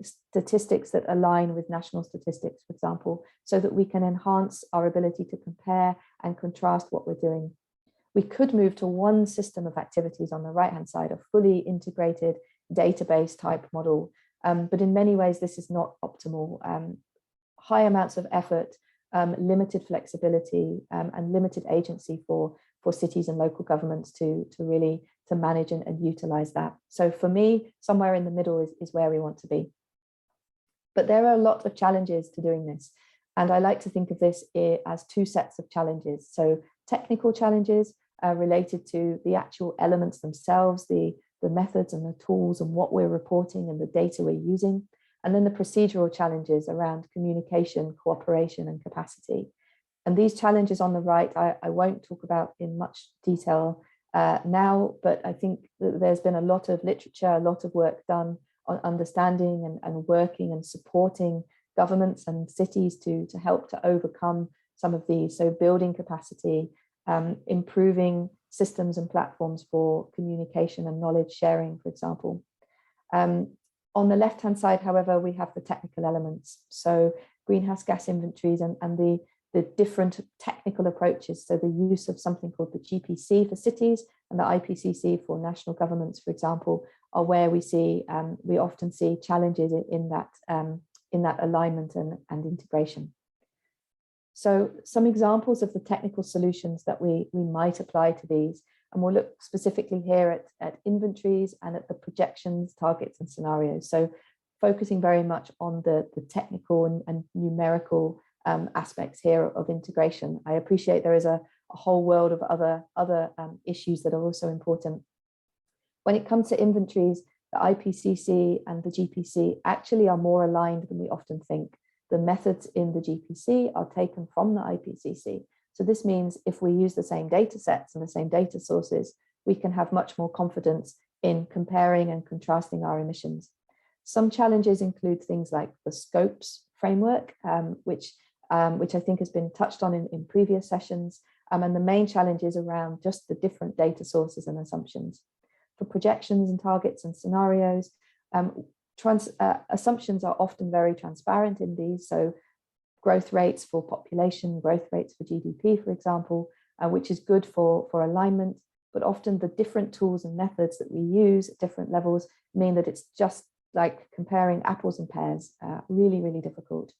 D: statistics that align with national statistics, for example, so that we can enhance our ability to compare and contrast what we're doing. We could move to one system of activities on the right-hand side, a fully integrated database type model. But in many ways, this is not optimal. High amounts of effort, limited flexibility, and limited agency for cities and local governments to really manage and utilize that. So for me, somewhere in the middle is where we want to be. But there are a lot of challenges to doing this. And I like to think of this as two sets of challenges. So technical challenges related to the actual elements themselves, the methods and the tools and what we're reporting and the data we're using. And then the procedural challenges around communication, cooperation, and capacity. And these challenges on the right, I won't talk about in much detail now, but I think that there's been a lot of literature, a lot of work done on understanding and working and supporting governments and cities to help to overcome some of these. So building capacity, improving systems and platforms for communication and knowledge sharing, for example. On the left-hand side, however, we have the technical elements. So greenhouse gas inventories and the different technical approaches. So the use of something called the GPC for cities and the IPCC for national governments, for example, are where we often see challenges in that alignment and integration. So some examples of the technical solutions that we might apply to these, and we'll look specifically here at inventories and at the projections, targets, and scenarios. So focusing very much on the technical and numerical aspects here of integration. I appreciate there is a whole world of other issues that are also important. When it comes to inventories, the IPCC and the GPC actually are more aligned than we often think. The methods in the GPC are taken from the IPCC. So this means if we use the same data sets and the same data sources, we can have much more confidence in comparing and contrasting our emissions. Some challenges include things like the scopes framework, which I think has been touched on in previous sessions. And the main challenge is around just the different data sources and assumptions. For projections and targets and scenarios, assumptions are often very transparent in these. So growth rates for population, growth rates for GDP, for example, which is good for alignment, but often the different tools and methods that we use at different levels mean that it's just like comparing apples and pears, really, really difficult.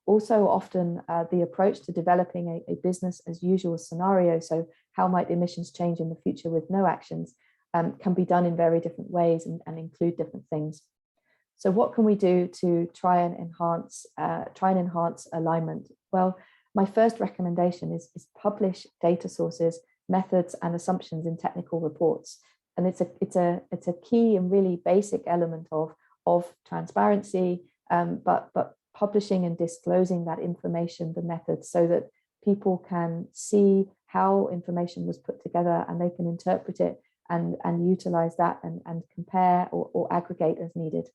D: Also, often the approach to developing a business as usual scenario, so how might emissions change in the future with no actions, can be done in very different ways and include different things. So what can we do to try and enhance alignment? Well, my first recommendation is publish data sources, methods, and assumptions in technical reports. And it's a key and really basic element of transparency, but publishing and disclosing that information, the methods, so that people can see how information was put together and they can interpret it and utilize that and compare or aggregate as needed.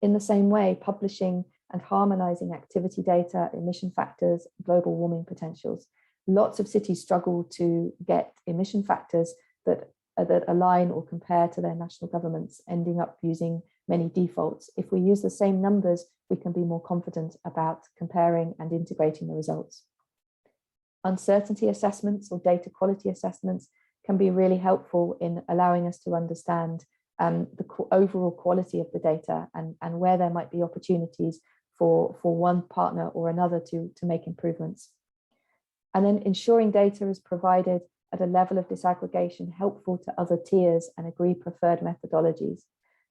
D: In the same way, publishing and harmonizing activity data, emission factors, global warming potentials. Lots of cities struggle to get emission factors that align or compare to their national governments, ending up using many defaults. If we use the same numbers, we can be more confident about comparing and integrating the results. Uncertainty assessments or data quality assessments. can be really helpful in allowing us to understand the overall quality of the data and where there might be opportunities for one partner or another to make improvements. And then ensuring data is provided at a level of disaggregation helpful to other tiers and agree preferred methodologies.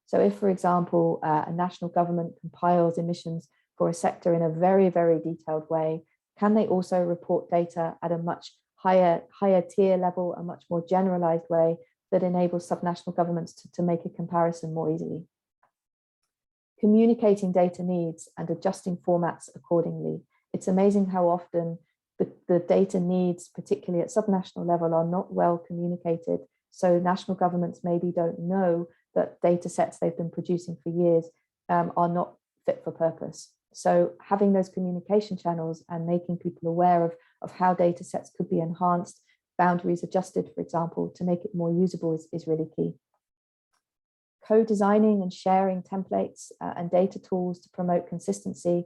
D: So if, for example, a national government compiles emissions for a sector in a very, very detailed way, can they also report data at a much higher tier level, a much more generalized way that enables subnational governments to make a comparison more easily? Communicating data needs and adjusting formats accordingly. It's amazing how often the data needs, particularly at subnational level, are not well communicated. So national governments maybe don't know that data sets they've been producing for years are not fit for purpose. So having those communication channels and making people aware of how data sets could be enhanced, boundaries adjusted, for example, to make it more usable is really key. Co-designing and sharing templates and data tools to promote consistency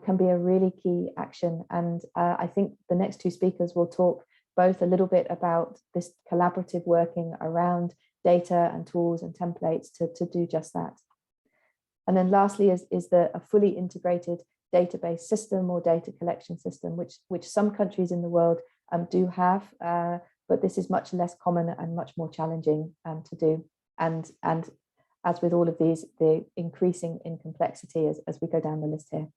D: can be a really key action. And I think the next two speakers will talk both a little bit about this collaborative working around data and tools and templates to do just that. And then lastly is a fully integrated database system or data collection system, which some countries in the world do have, but this is much less common and much more challenging to do. And as with all of these, they're increasing in complexity as we go down the list here.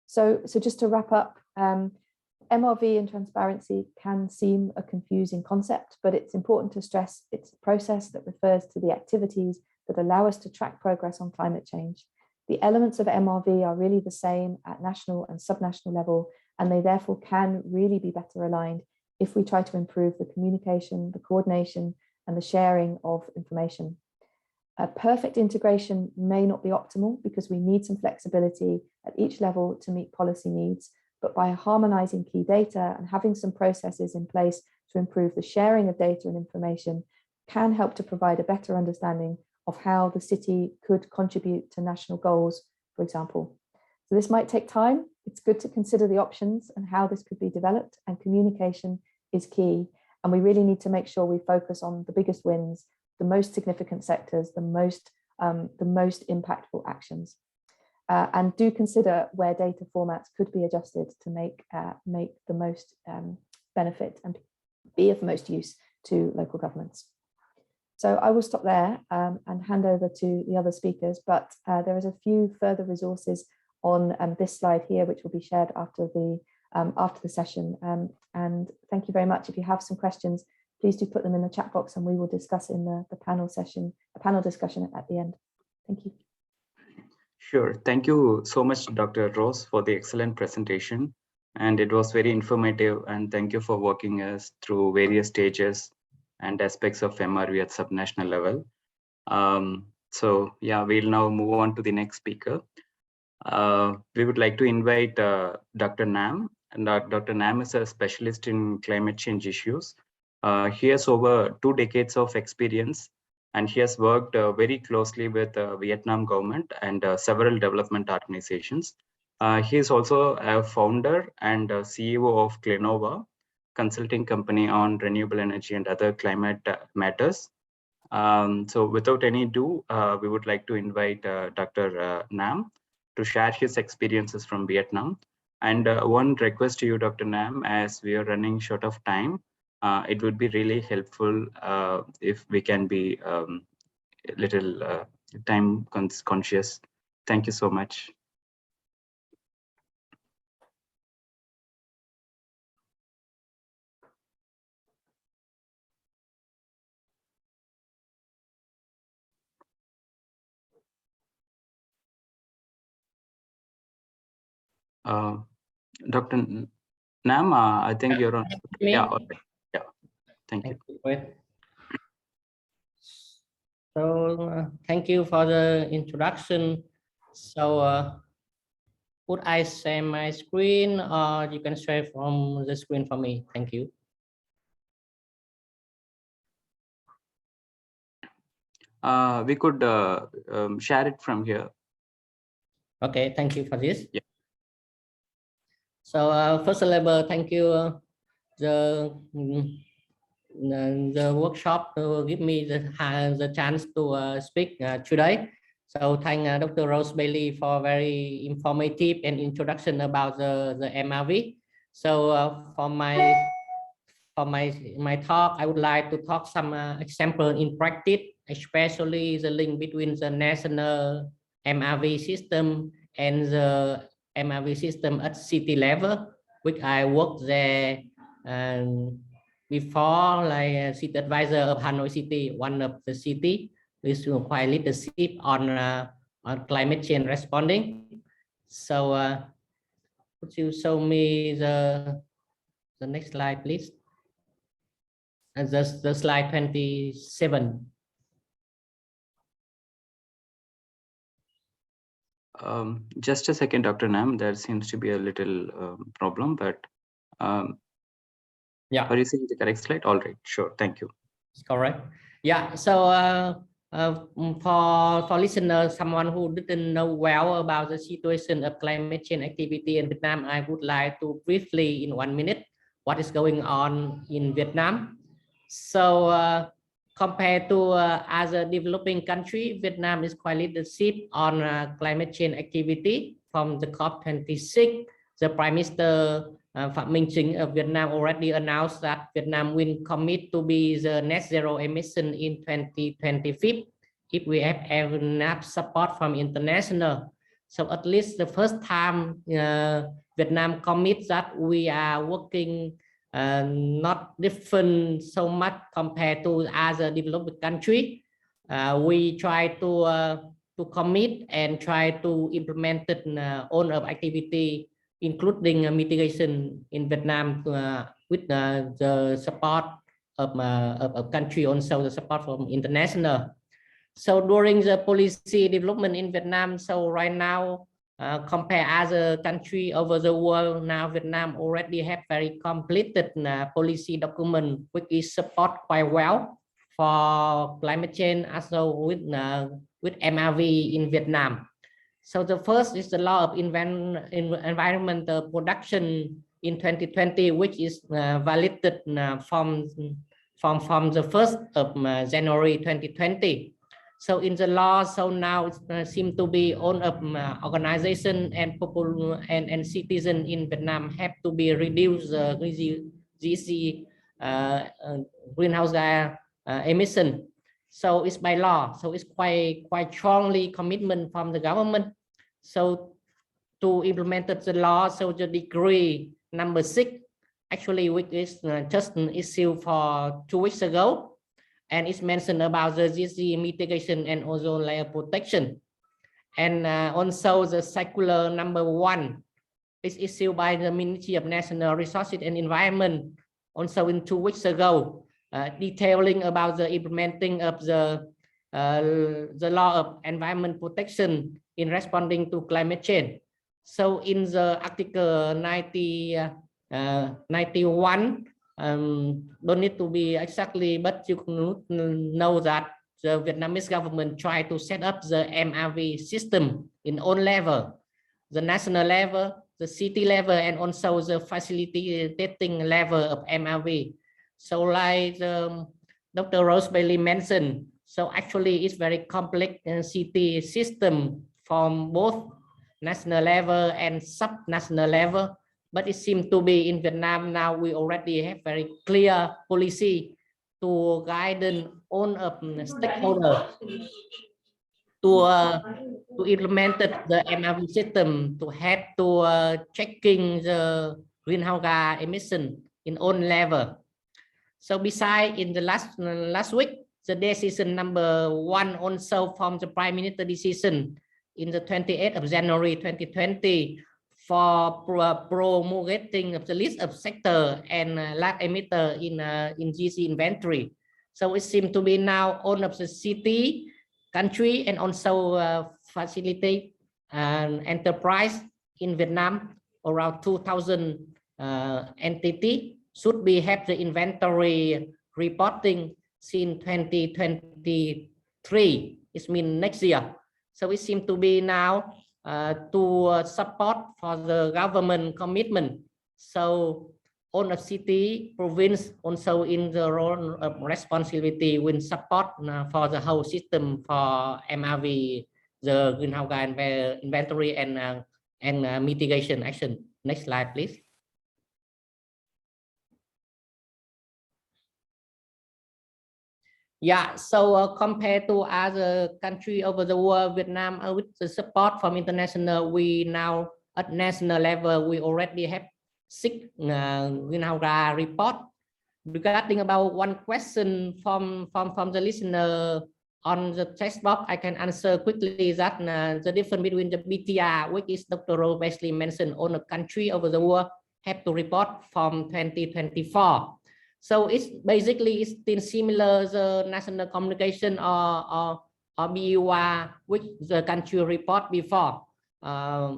D: So just to wrap up, MRV and transparency can seem a confusing concept, but it's important to stress it's a process that refers to the activities that allow us to track progress on climate change. The elements of MRV are really the same at national and subnational level, and they therefore can really be better aligned if we try to improve the communication, the coordination, and the sharing of information. A perfect integration may not be optimal because we need some flexibility at each level to meet policy needs, but by harmonizing key data and having some processes in place to improve the sharing of data and information can help to provide a better understanding of how the city could contribute to national goals, for example. So this might take time. It's good to consider the options and how this could be developed, and communication is key. And we really need to make sure we focus on the biggest wins, the most significant sectors, the most impactful actions. And do consider where data formats could be adjusted to make the most benefit and be of most use to local governments. So I will stop there and hand over to the other speakers, but there is a few further resources on this slide here, which will be shared after the session. And thank you very much. If you have some questions, please do put them in the chat box and we will discuss in the panel discussion at the end. Thank you.
A: Sure. Thank you so much, Dr. Rose, for the excellent presentation. And it was very informative. And thank you for walking us through various stages and aspects of MRV at subnational level. So yeah, we'll now move on to the next speaker. We would like to invite Dr. Nam. And Dr. Nam is a specialist in climate change issues. He has over 2 decades of experience, and he has worked very closely with the Vietnam government and several development organizations. He is also a founder and CEO of Clenova, consulting company on renewable energy and other climate matters. So without any ado, we would like to invite Dr. Nam to share his experiences from Vietnam. And one request to you, Dr. Nam, as we are running short of time, it would be really helpful if we can be a little time conscious. Thank you so much. Dr. Nam, I think you're on. Yeah, okay. Yeah. Thank you.
E: So thank you for the introduction. So would I share my screen, or you can share from the screen for me? Thank you.
A: We could share it from here.
E: Okay, thank you for this.
A: Yeah.
E: So first of all, thank you the the workshop to give me the chance to speak today. So thank Dr. Rose Bailey for very informative and introduction about the MRV. So for my talk, I would like to talk some example in practice, especially the link between the national MRV system and the MRV system at city level, which I worked there before, like a city advisor of Hanoi City, one of the city with quite leadership on climate change responding. So could you show me the next slide, please? And the slide 27.
A: Just a second, Dr. Nam. There seems to be a little problem, but
E: yeah.
A: Are you seeing the correct slide? All right, sure. Thank you.
E: It's correct. Yeah. So for listeners, someone who didn't know well about the situation of climate change activity in Vietnam, I would like to briefly, in 1 minute, what is going on in Vietnam. So compared to other developing country, Vietnam is quite leadership on climate change activity. From the COP26, the Prime Minister Phạm Minh Chính of Vietnam already announced that Vietnam will commit to be the net zero emission in 2025 if we have enough support from international. So at least the first time Vietnam commits that we are working not different so much compared to other developed country. We try to commit and try to implement it on of activity, including mitigation in Vietnam with the support of country, also the support from international. So during the policy development in Vietnam, so right now, compare other country over the world, now Vietnam already have very completed policy document which is support quite well for climate change, also with MRV in Vietnam. So the first is the law of environmental production in 2020, which is validated from the 1st of January 2020. So in the law, so now it seems to be all of organization and people and citizen in Vietnam have to be reduce GC greenhouse gas emission. So it's by law. So it's quite strongly commitment from the government. So to implement the law, so the decree number 6, actually, which is just issued for 2 weeks ago. And it's mentioned about the GC mitigation and ozone layer protection. And also the circular number 1 is issued by the Ministry of National Resources and Environment also in 2 weeks ago, detailing about the implementing of the law of environment protection in responding to climate change. So in the Article 91, don't need to be exactly, but you know that the Vietnamese government tried to set up the MRV system in all level, the national level, the city level, and also the facilitating level of MRV. So like Dr. Rose Bailey mentioned, so actually it's very complex city system from both national level and sub-national level. But it seems to be in Vietnam now we already have very clear policy to guide all of stakeholders to implement the MRV system to help to checking the greenhouse gas emission in own level. So besides in the last week, the decision number 1 also from the Prime Minister decision in the 28th of January 2020 for promulgating of the list of sector and large emitter in GC inventory. So it seems to be now all of the city, country, and also facilitate enterprise in Vietnam, around 2,000 entity should be have the inventory reporting since 2023. It means next year. So it seems to be now to support for the government commitment. So on a city, province, also in the role of responsibility will support for the whole system for MRV, the greenhouse gas inventory and mitigation action. Next slide, please. Yeah, so compared to other countries over the world, Vietnam, with the support from international, we now at national level, we already have 6 greenhouse gas report. Regarding about one question from the listener on the text box, I can answer quickly that the difference between the BTR, which is Dr. Wesley mentioned, on a country over the world have to report from 2024. So it's basically it's still similar the national communication or BUR, which the country report before.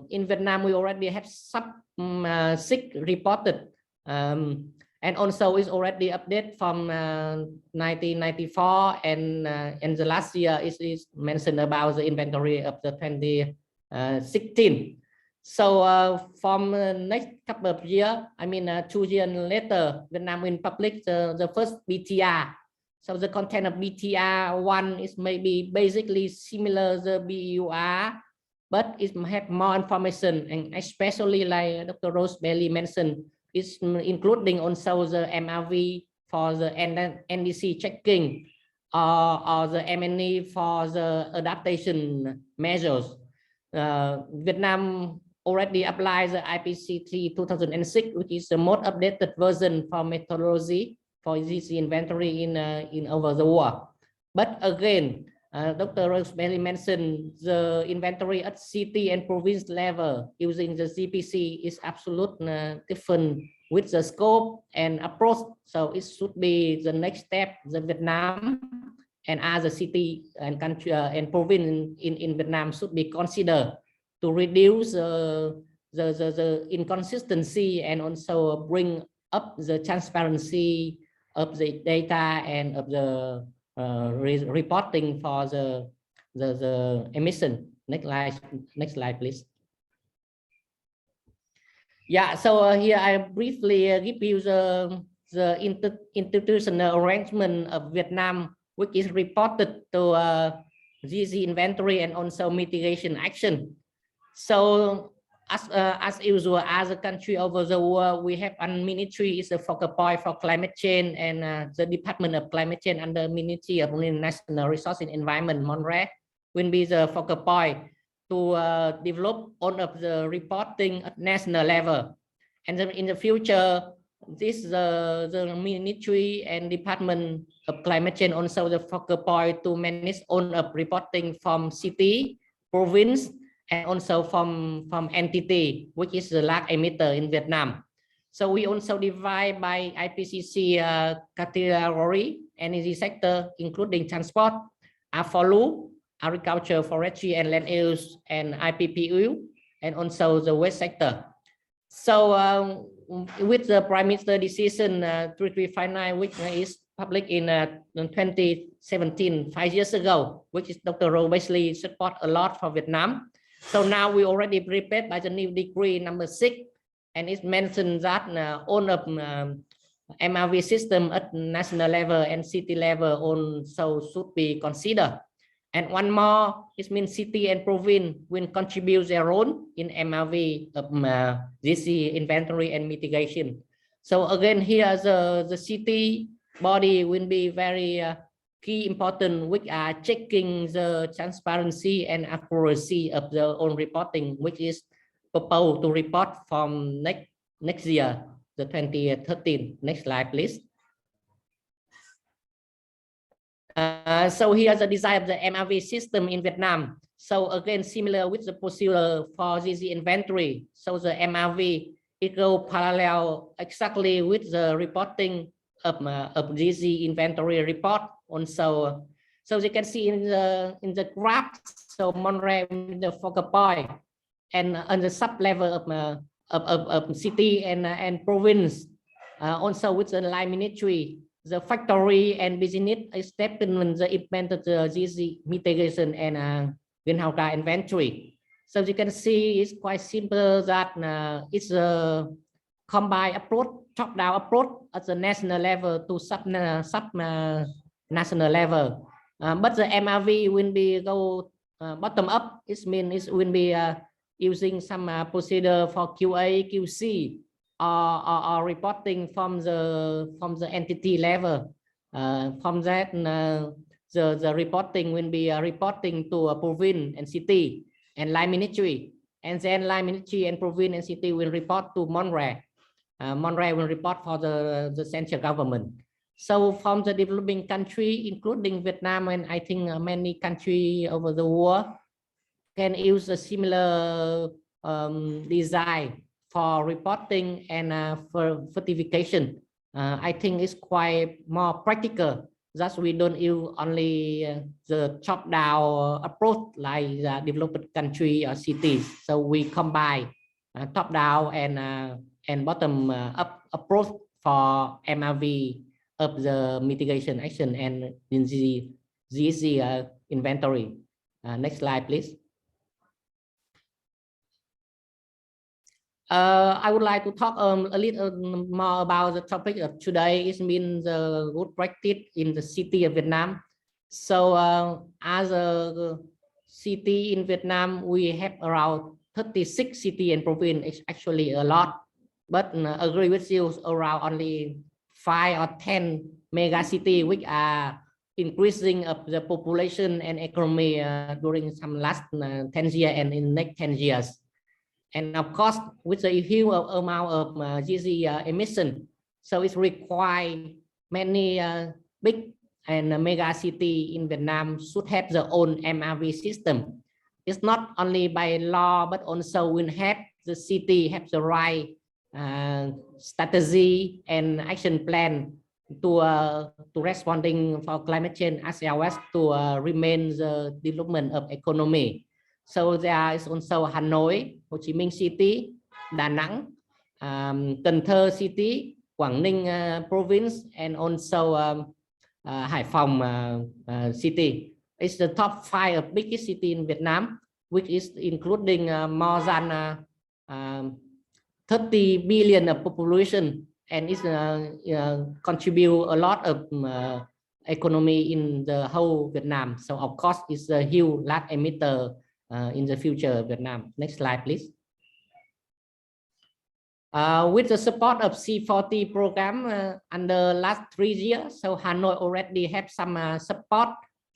E: In Vietnam, we already have 6 reported. And also it's already updated from 1994 and the last year is mentioned about the inventory of the 2016. So from next couple of years, I mean 2 years later, Vietnam will publish the first BTR. So the content of BTR 1 is maybe basically similar to the BUR, but it have more information, and especially like Dr. Rose Bailey mentioned, it's including also the MRV for the NDC checking or the MNE for the adaptation measures. Vietnam already applies the IPCC 2006, which is the most updated version for methodology for this inventory in over the world. But again, Dr. Rosemary mentioned the inventory at city and province level using the CPC is absolutely different with the scope and approach. So it should be the next step, the Vietnam and other city and country and province in Vietnam should be considered to reduce the inconsistency and also bring up the transparency of the data and of the reporting for the emission. Next slide, please. Yeah, so here I briefly give you the institutional arrangement of Vietnam, which is reported to GC inventory and also mitigation action. So as usual, as a country over the world, we have one ministry is a focal point for climate change, and the Department of Climate Change under Ministry of National Resources and Environment, MRV, will be the focal point to develop all of the reporting at national level. And then in the future, this the Ministry and Department of Climate Change also the focal point to manage all of reporting from city, province, and also from entity, which is the large emitter in Vietnam. So we also divide by IPCC category, energy sector, including transport, AFOLU, agriculture, forestry, and land use, and IPPU, and also the waste sector. So with the Prime Minister decision 3359, which is published in 2017, 5 years ago, which is Dr. Rowe Wesley support a lot for Vietnam. So now we already prepared by the new decree number 6, and it mentioned that all of MRV system at national level and city level also should be considered. And one more, it means city and province will contribute their own in MRV of GC inventory and mitigation. So again, here the city body will be very key important, which are checking the transparency and accuracy of their own reporting, which is proposed to report from next year, the 2013. Next slide, please. So here's the design of the MRV system in Vietnam. So again, similar with the procedure for GC inventory. So the MRV, it go parallel exactly with the reporting of GC inventory report. Also, so you can see in the graph, so MRV in the focal point, and on the sub level of city and province, also with the line ministry, the factory and business is definitely the implemented GC mitigation and greenhouse gas inventory. So you can see it's quite simple that it's a combined approach top-down approach at the national level to sub-national level. But the MRV will be go bottom-up. It means it will be using some procedure for QA, QC, or reporting from the entity level. From that, the reporting will be reporting to a province and city and line ministry, and then line ministry and province and city will report to MRV. MRV will report for the central government. So from the developing country, including Vietnam, and I think many countries over the world can use a similar design for reporting and for certification. I think it's quite more practical. Thus, we don't use only the top-down approach like the developed country or cities. So we combine top-down and bottom-up approach for MRV of the mitigation action and disease inventory. Next slide, please. I would like to talk a little more about the topic of today. It means the good practice in the city of Vietnam. So as a city in Vietnam, we have around 36 cities and provinces. It's actually a lot, but agree with you, around only 5 or 10 mega cities which are increasing of the population and economy during some last 10 years and in next 10 years. And of course, with the huge amount of GC emission, so it requires many big and mega city in Vietnam should have their own MRV system. It's not only by law, but also will have the city have the right strategy and action plan to responding for climate change as well as to remain the development of economy. So there is also Hanoi, Ho Chi Minh City, Đà Nẵng, Cần Thơ City, Quảng Ninh Province, and also Hải Phòng City. It's the top 5 of biggest city in Vietnam, which is including more than 30 billion of population, and it's contribute a lot of economy in the whole Vietnam. So of course, it's a huge large emitter in the future of Vietnam. Next slide, please. With the support of C40 program under last 3 years, so Hanoi already have some support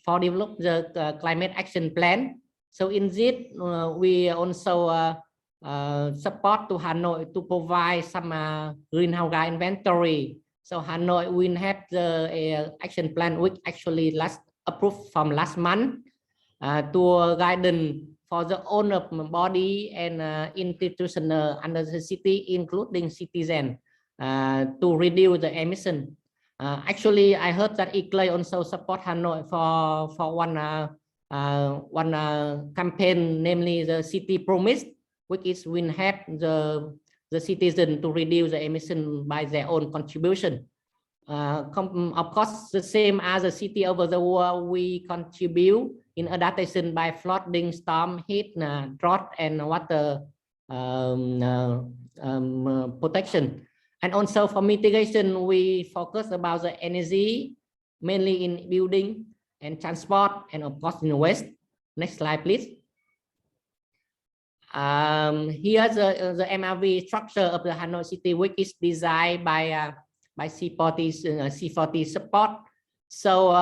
E: for develop the climate action plan. So in this, we also support to Hanoi to provide some greenhouse gas inventory. So Hanoi will have the action plan which actually last approved from last month. To guidance for the owner body and institution under the city, including citizen, to reduce the emission. Actually, I heard that ICLEI also support Hanoi for one campaign, namely the City Promise, which is will help the citizen to reduce the emission by their own contribution. Of course, the same as a city over the world, we contribute in adaptation by flooding, storm, heat, drought, and water protection. And also for mitigation, we focus about the energy, mainly in building and transport, and of course in waste. Next slide, please. Here's the MRV structure of the Hanoi city, which is designed by C40 support. So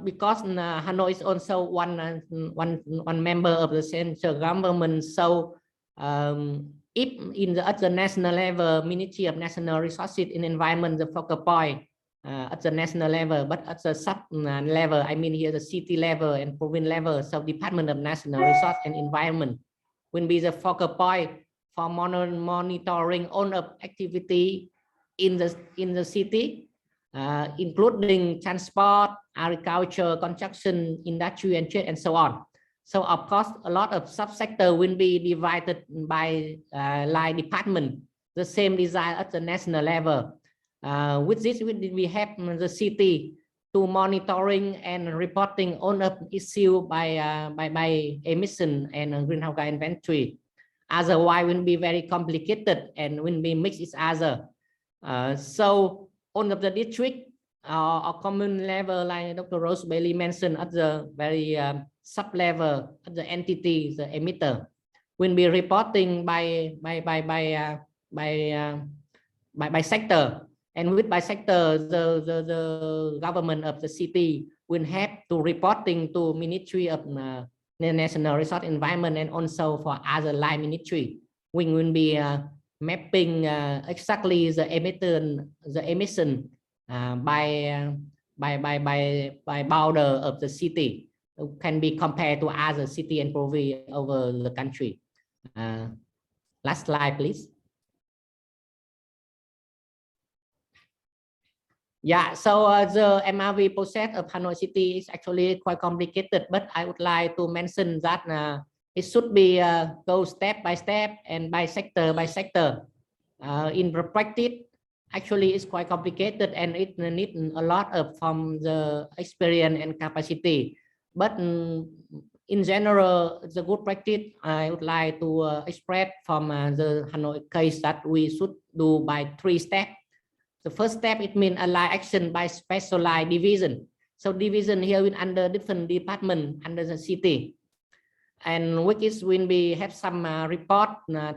E: because Hanoi is also one member of the central government, so if at the national level, Ministry of National Resources and Environment, the focal point at the national level, but at the sub level, I mean here the city level and province level, so Department of National Resource and Environment will be the focal point for monitoring all of activity in the city, including transport, agriculture, construction, industry, and trade, and so on. So of course, a lot of subsector will be divided by line department, the same design at the national level. With this, we have the city to monitoring and reporting on of issue by emission and greenhouse gas inventory. Otherwise, will be very complicated and will be mixed each other. So on the district or common level, like Dr. Rose Bailey mentioned, at the very sub level, at the entity, the emitter, will be reporting by sector, and with by sector, the government of the city will have to reporting to Ministry of National Resource Environment, and also for other line ministry. We will be mapping exactly the emission by border of the city, can be compared to other city and province over the country. Last slide, please. Yeah, so the MRV process of Hanoi City is actually quite complicated, but I would like to mention that it should be go step by step and by sector by sector. In practice, actually, it's quite complicated and it needs a lot of from the experience and capacity. But in general, the good practice I would like to express from the Hanoi case that we should do by 3 steps. The first step, it means align action by specialized division. So division here will under different department under the city, and which is when we have some report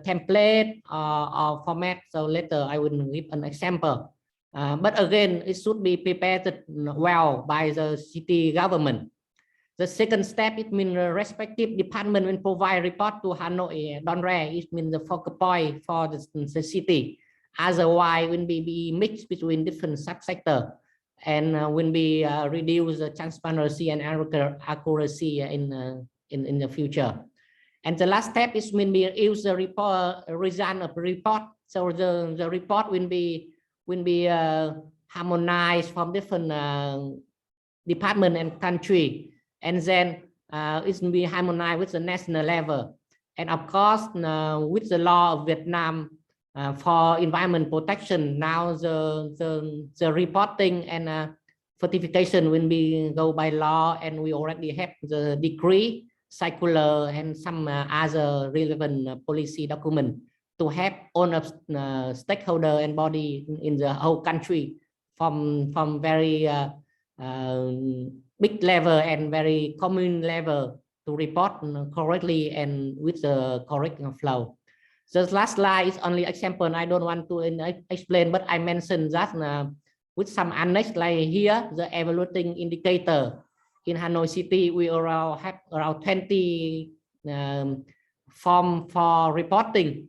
E: template or format. So later I will give an example. But again, it should be prepared well by the city government. The second step, it means the respective department will provide report to Hanoi Donre. It means the focal point for the city. Otherwise, will be mixed between different subsector, and will be reduce the transparency and accuracy in the future. And the last step is when we use the report result of report. So the report will be harmonized from different department and country, and then it will be harmonized with the national level. And of course, with the law of Vietnam for environment protection, now the reporting and certification will be go by law, and we already have the decree, circular, and some other relevant policy document to have all of stakeholder and body in the whole country from very big level and very common level to report correctly and with the correct flow. The last slide is only example. I don't want to explain, but I mentioned that with some annex like here, the evaluating indicator in Hanoi City, we have around 20 form for reporting.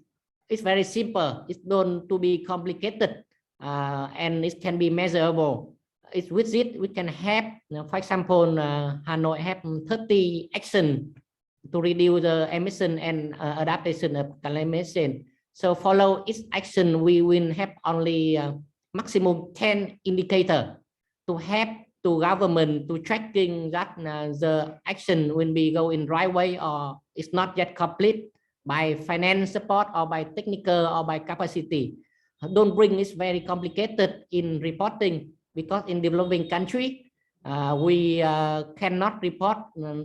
E: It's very simple. It's don't to be complicated, and it can be measurable. It's with it we can have, for example, Hanoi have 30 action to reduce the emission and adaptation of climate change. So follow each action, we will have only maximum 10 indicator to help to government to tracking that the action will be go in right way or it's not yet complete by finance support or by technical or by capacity. Don't bring this very complicated in reporting, because in developing country, we cannot report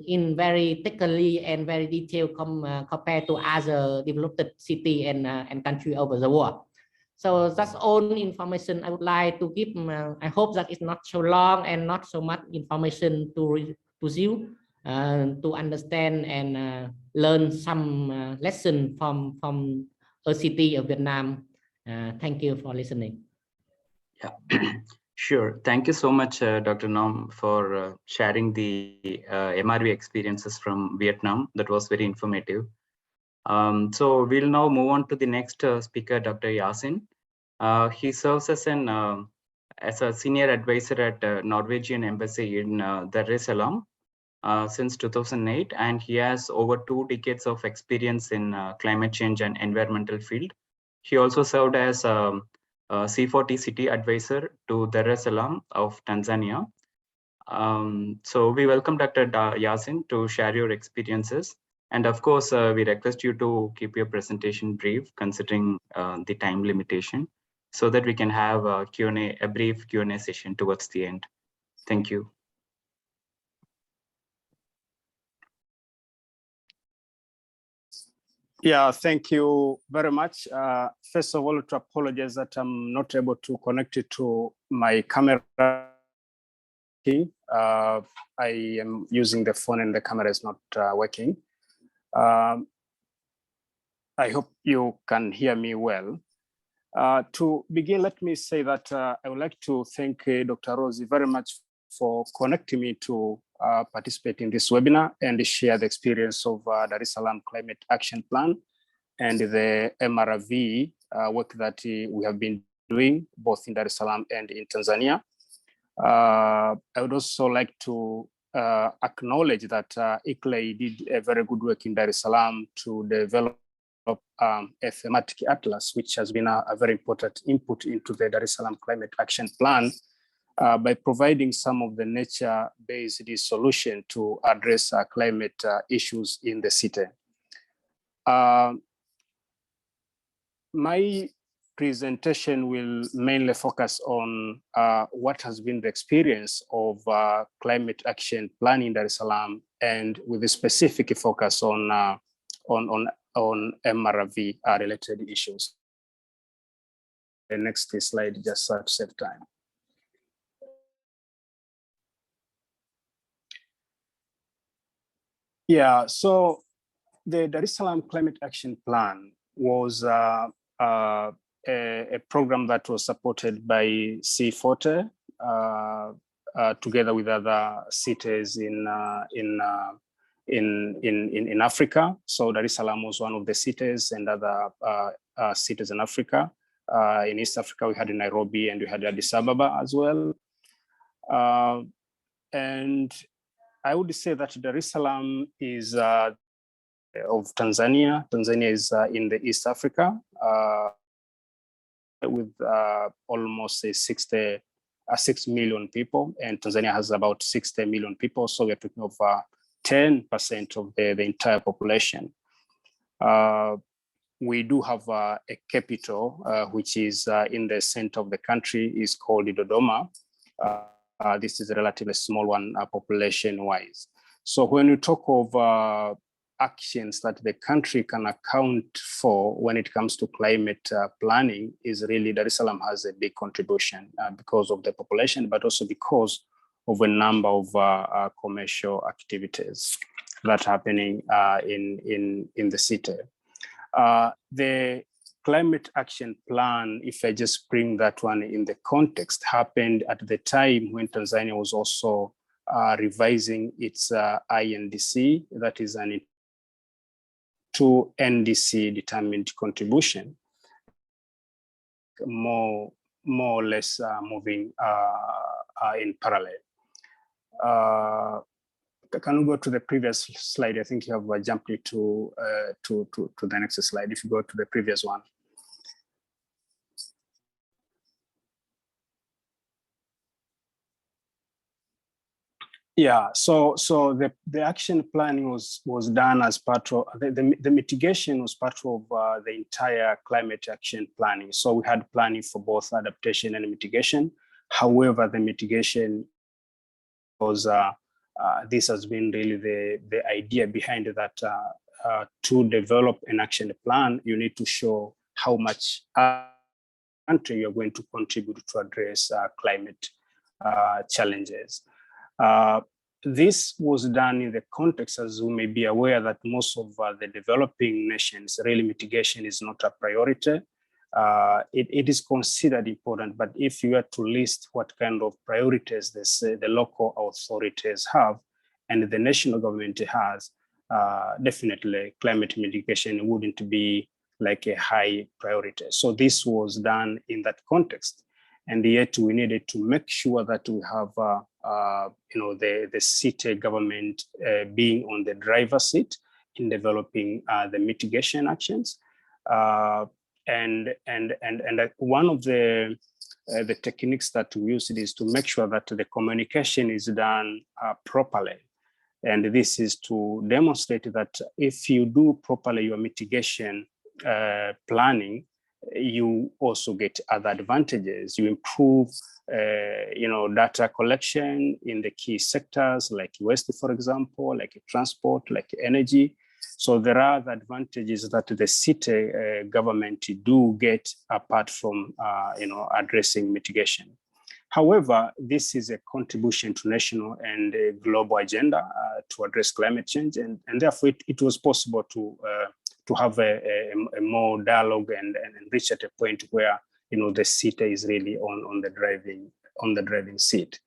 E: in very technically and very detailed compared to other developed city and country over the world. So that's all information I would like to give. I hope that it's not so long and not so much information to you to understand and learn some lesson from a city of Vietnam. Thank you for listening.
A: Yeah. Sure. Thank you so much, Dr. Nom, for sharing the MRV experiences from Vietnam. That was very informative. So we'll now move on to the next speaker, Dr. Yasin. He serves as a senior advisor at Norwegian Embassy in Dar es Salaam since 2008, and he has over 2 decades of experience in climate change and environmental field. He also served as C40 City Advisor to Dar es Salaam of Tanzania. So we welcome Dr. Yasin to share your experiences. And of course, we request you to keep your presentation brief, considering the time limitation, so that we can have a brief Q&A session towards the end. Thank you.
F: Yeah, thank you very much. First of all, to apologize that I'm not able to connect it to my camera. I am using the phone and the camera is not working. I hope you can hear me well. To begin, let me say that I would like to thank Dr. Rosie very much for connecting me to participate in this webinar and share the experience of Dar es Salaam Climate Action Plan and the MRV work that we have been doing both in Dar es Salaam and in Tanzania. I would also like to acknowledge that ICLEI did a very good work in Dar es Salaam to develop a thematic atlas, which has been a very important input into the Dar es Salaam Climate Action Plan by providing some of the nature-based solution to address climate issues in the city. My presentation will mainly focus on what has been the experience of climate action plan in Dar es Salaam, and with a specific focus on MRV related issues. The next slide, just to save time. Yeah, so the Dar es Salaam Climate Action Plan was a program that was supported by C40 together with other cities in Africa. So Dar es Salaam was one of the cities, and other cities in Africa. In East Africa, we had Nairobi and we had Addis Ababa as well. And I would say that Dar es Salaam is of Tanzania. Tanzania is in the East Africa with almost 6 million people, and Tanzania has about 60 million people. So we're talking of 10% of the entire population. We do have a capital, which is in the center of the country, is called Dodoma. This is a relatively small one population-wise. So when you talk of actions that the country can account for when it comes to climate planning, is really Dar es Salaam has a big contribution because of the population, but also because of a number of commercial activities that are happening in the city. The climate action plan, if I just bring that one in the context, happened at the time when Tanzania was also revising its INDC, that is an to NDC determined contribution, more or less moving in parallel. Can we go to the previous slide? I think you have jumped it to the next slide. If you go to the previous one. Yeah, so the action planning was done as part of the mitigation was part of the entire climate action planning. So we had planning for both adaptation and mitigation. However, the mitigation was this has been really the idea behind that. To develop an action plan, you need to show how much country you're going to contribute to address climate challenges. This was done in the context, as we may be aware, that most of the developing nations, really mitigation is not a priority. It is considered important, but if you were to list what kind of priorities the local authorities have and the national government has, definitely climate mitigation wouldn't be like a high priority. So this was done in that context. And yet we needed to make sure that we have, the city government being on the driver's seat in developing the mitigation actions. And one of the techniques that we used is to make sure that the communication is done properly. And this is to demonstrate that if you do properly your mitigation planning, you also get other advantages. You improve, data collection in the key sectors like waste, for example, like transport, like energy. So there are the advantages that the city government do get apart from addressing mitigation. However, this is a contribution to national and global agenda to address climate change, and therefore it was possible to have a more dialogue and reach at a point where the city is really on the driving seat.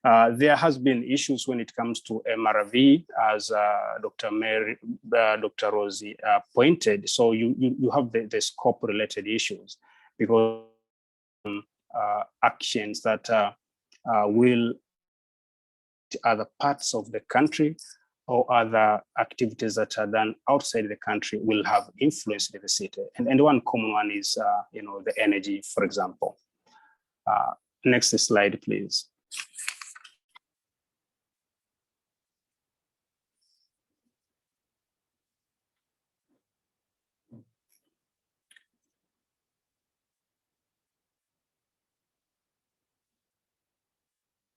F: There has been issues when it comes to MRV, as Dr. Rosie pointed. So you have the scope-related issues, because actions that will other parts of the country or other activities that are done outside the country will have influence in the city. And one common one is, the energy, for example. Next slide, please.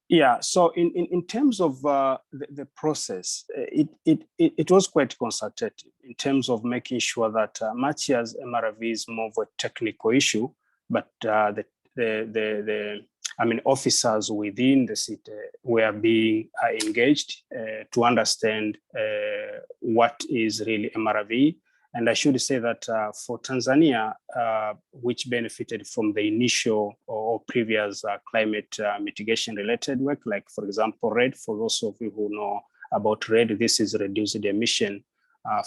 F: Yeah, so in terms of the process, it was quite consultative in terms of making sure that much as MRV is more of a technical issue, but officers within the city were being engaged to understand what is really MRV. And I should say that for Tanzania, which benefited from the initial or previous climate mitigation related work, like for example, RED, for those of you who know about RED, this is reduced emission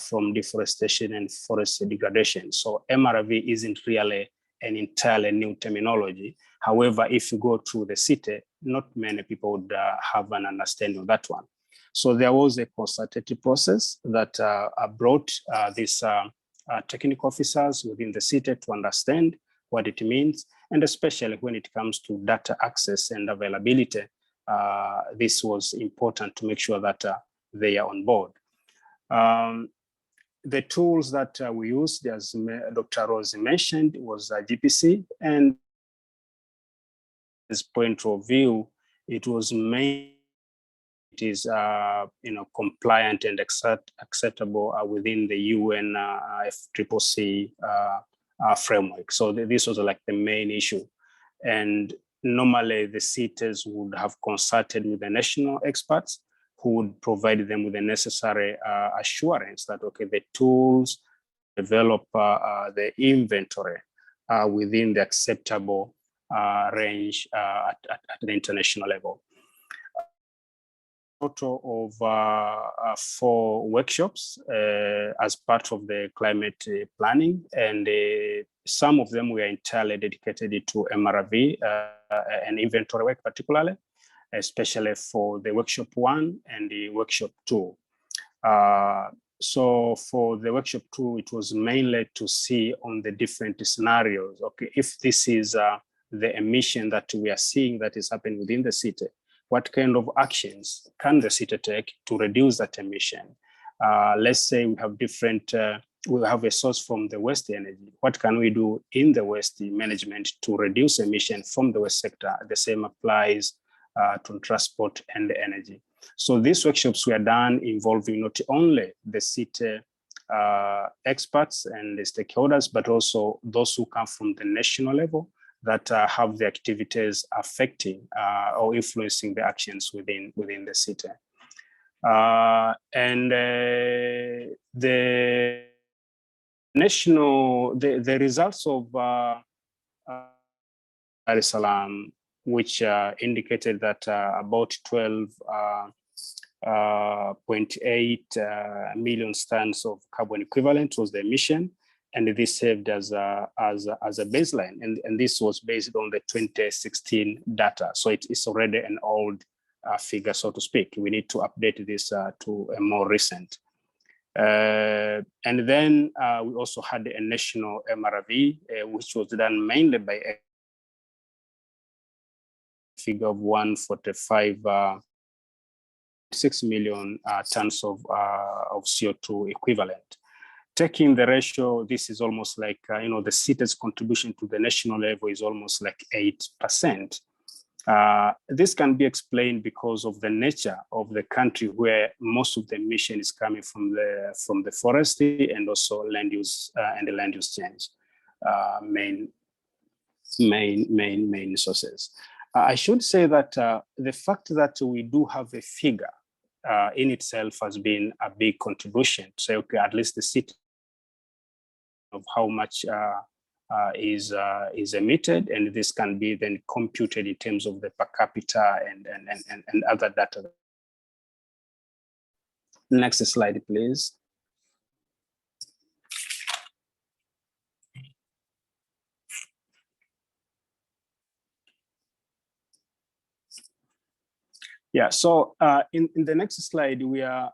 F: from deforestation and forest degradation. So MRV isn't really an entirely new terminology. However, if you go through the city, not many people would have an understanding of that one. So there was a consultative process that brought these technical officers within the city to understand what it means, and especially when it comes to data access and availability, this was important to make sure that they are on board. The tools that we used, as Dr. Rosie mentioned, was GPC, and this point of view, it was mainly compliant and acceptable within the UN FCCC framework. So this was like the main issue. And normally the cities would have consulted with the national experts who would provide them with the necessary assurance that, okay, the tools develop the inventory within the acceptable range at the international level. Total of 4 workshops as part of the climate planning, and some of them were entirely dedicated to MRV and inventory work, particularly, especially for the workshop 1 and the workshop 2. So for the workshop 2, it was mainly to see on the different scenarios. Okay, if this is the emission that we are seeing that is happening within the city, what kind of actions can the city take to reduce that emission? Let's say we have different, we have a source from the waste energy. What can we do in the waste management to reduce emission from the waste sector? The same applies to transport and energy. So these workshops were done involving not only the city experts and the stakeholders, but also those who come from the national level that have the activities affecting or influencing the actions within the city. And the national, the results of Dar es Salaam, which indicated that about 12.8 million tons of carbon equivalent was the emission. And this served as a baseline, and this was based on the 2016 data. So it's already an old figure, so to speak. We need to update this to a more recent. And then we also had a national MRV, which was done mainly by a figure of 145.6 million tons of CO2 equivalent. Taking the ratio, this is almost like, the city's contribution to the national level is almost like 8%. This can be explained because of the nature of the country, where most of the emission is coming from the forestry and also land use and the land use change, main sources. I should say that the fact that we do have a figure in itself has been a big contribution. So okay, at least the city of how much is emitted, and this can be then computed in terms of the per capita and other data. Next slide, please. Yeah, so in the next slide, we are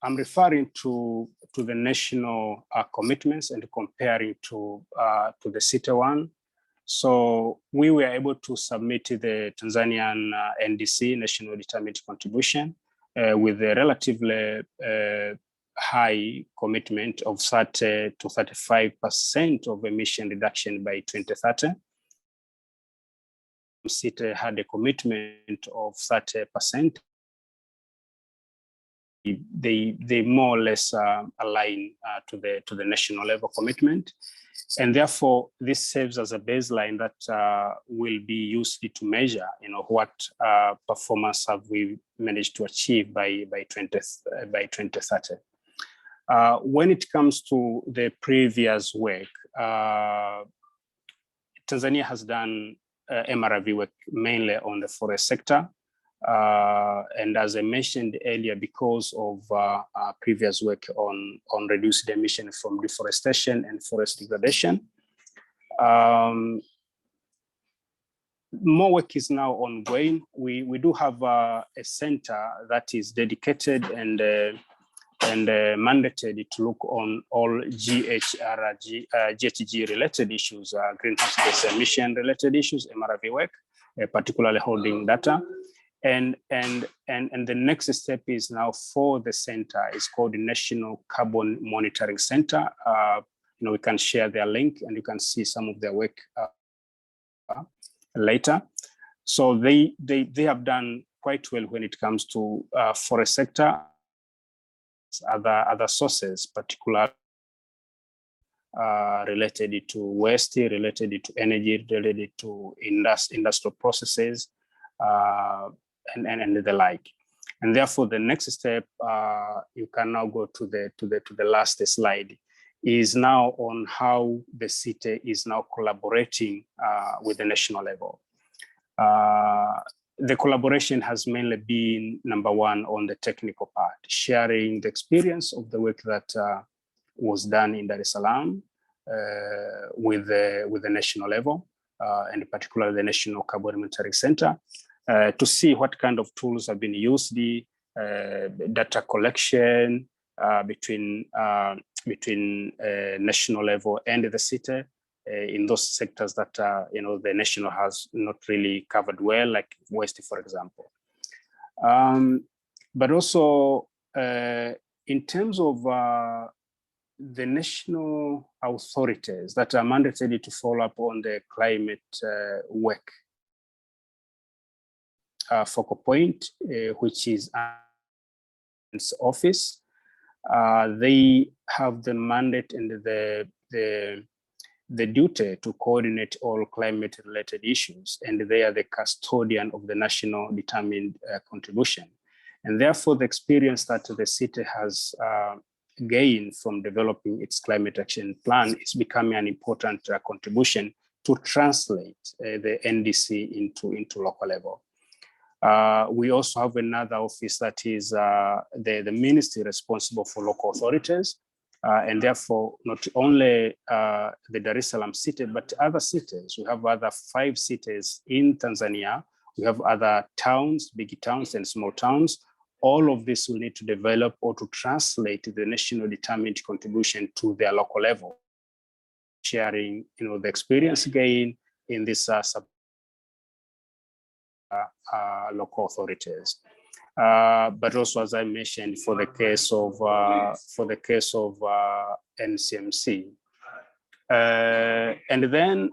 F: I'm referring to the national commitments and comparing to the city one. So we were able to submit the Tanzanian NDC, National Determined Contribution, with a relatively high commitment of 30 to 35% of emission reduction by 2030. City had a commitment of 30%. They more or less align to the national level commitment, and therefore this serves as a baseline that will be used to measure, what performance have we managed to achieve by 2030. When it comes to the previous work, Tanzania has done MRV work mainly on the forest sector. And as I mentioned earlier, because of previous work on reduced emission from deforestation and forest degradation, more work is now ongoing. We do have a center that is dedicated and mandated to look on all GHG related issues, greenhouse gas emission related issues, MRV work, particularly holding data. And the next step is now for the center. It's called the National Carbon Monitoring Center. We can share their link and you can see some of their work later. So they have done quite well when it comes to forest sector. Other sources, particularly related to waste, related to energy, related to industrial processes, and the like. And therefore, the next step, you can now go to the last slide, is now on how the city is now collaborating with the national level. The collaboration has mainly been, number one, on the technical part, sharing the experience of the work that was done in Dar es Salaam with the national level, and particularly the National Carbon Monitoring Center, to see what kind of tools have been used, the data collection between national level and the city, in those sectors that the national has not really covered well, like waste, for example. But also in terms of the national authorities that are mandated to follow up on the climate work, focal point, which is its office, they have the mandate and the duty to coordinate all climate-related issues, and they are the custodian of the national determined contribution. And therefore, the experience that the city has gained from developing its climate action plan is becoming an important contribution to translate the NDC into local level. We also have another office that is the ministry responsible for local authorities. And therefore, not only the Dar es Salaam city, but other cities. We have other 5 cities in Tanzania. We have other towns, big towns and small towns. All of this will need to develop or to translate the national determined contribution to their local level, sharing the experience gain in this local authorities. But also, as I mentioned, for the case of NCMC, and then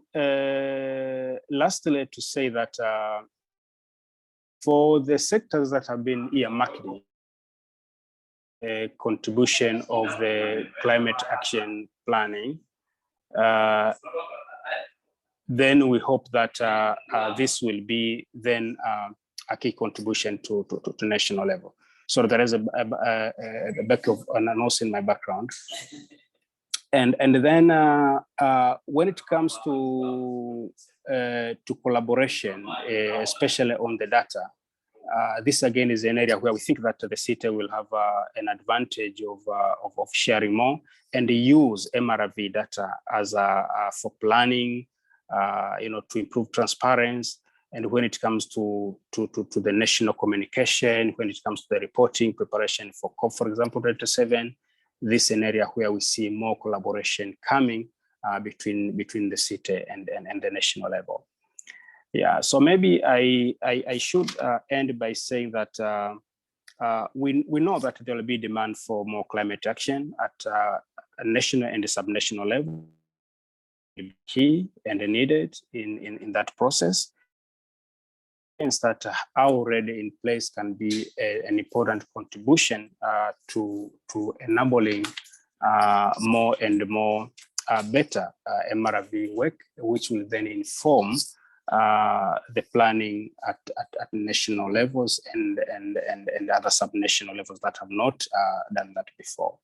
F: lastly, to say that for the sectors that have been earmarked, a contribution of the climate action planning, then we hope that this will be then a key contribution to national level. So there is a back of an announcement in my background. And then when it comes to collaboration, especially on the data, this again is an area where we think that the city will have an advantage of sharing more and use MRV data as for planning, to improve transparency. And when it comes to the national communication, when it comes to the reporting preparation for COP, for example, 27, this is an area where we see more collaboration coming between the city and the national level. Yeah, so maybe I should end by saying that we know that there will be demand for more climate action at a national and a subnational level, key and needed in that process. Things that are already in place can be an important contribution to enabling more and more better MRV work, which will then inform the planning at national levels and other subnational levels that have not done that before.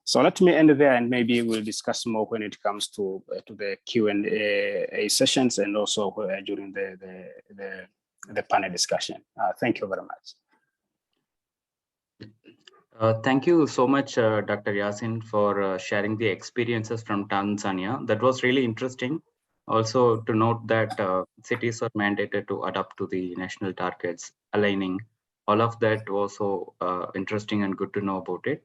F: So let me end there, and maybe we'll discuss more when it comes to the Q&A sessions, and also during the panel discussion. Thank you very much.
A: Thank you so much, Dr. Yasin, for sharing the experiences from Tanzania. That was really interesting. Also to note that cities are mandated to adapt to the national targets, aligning. All of that was so interesting and good to know about it.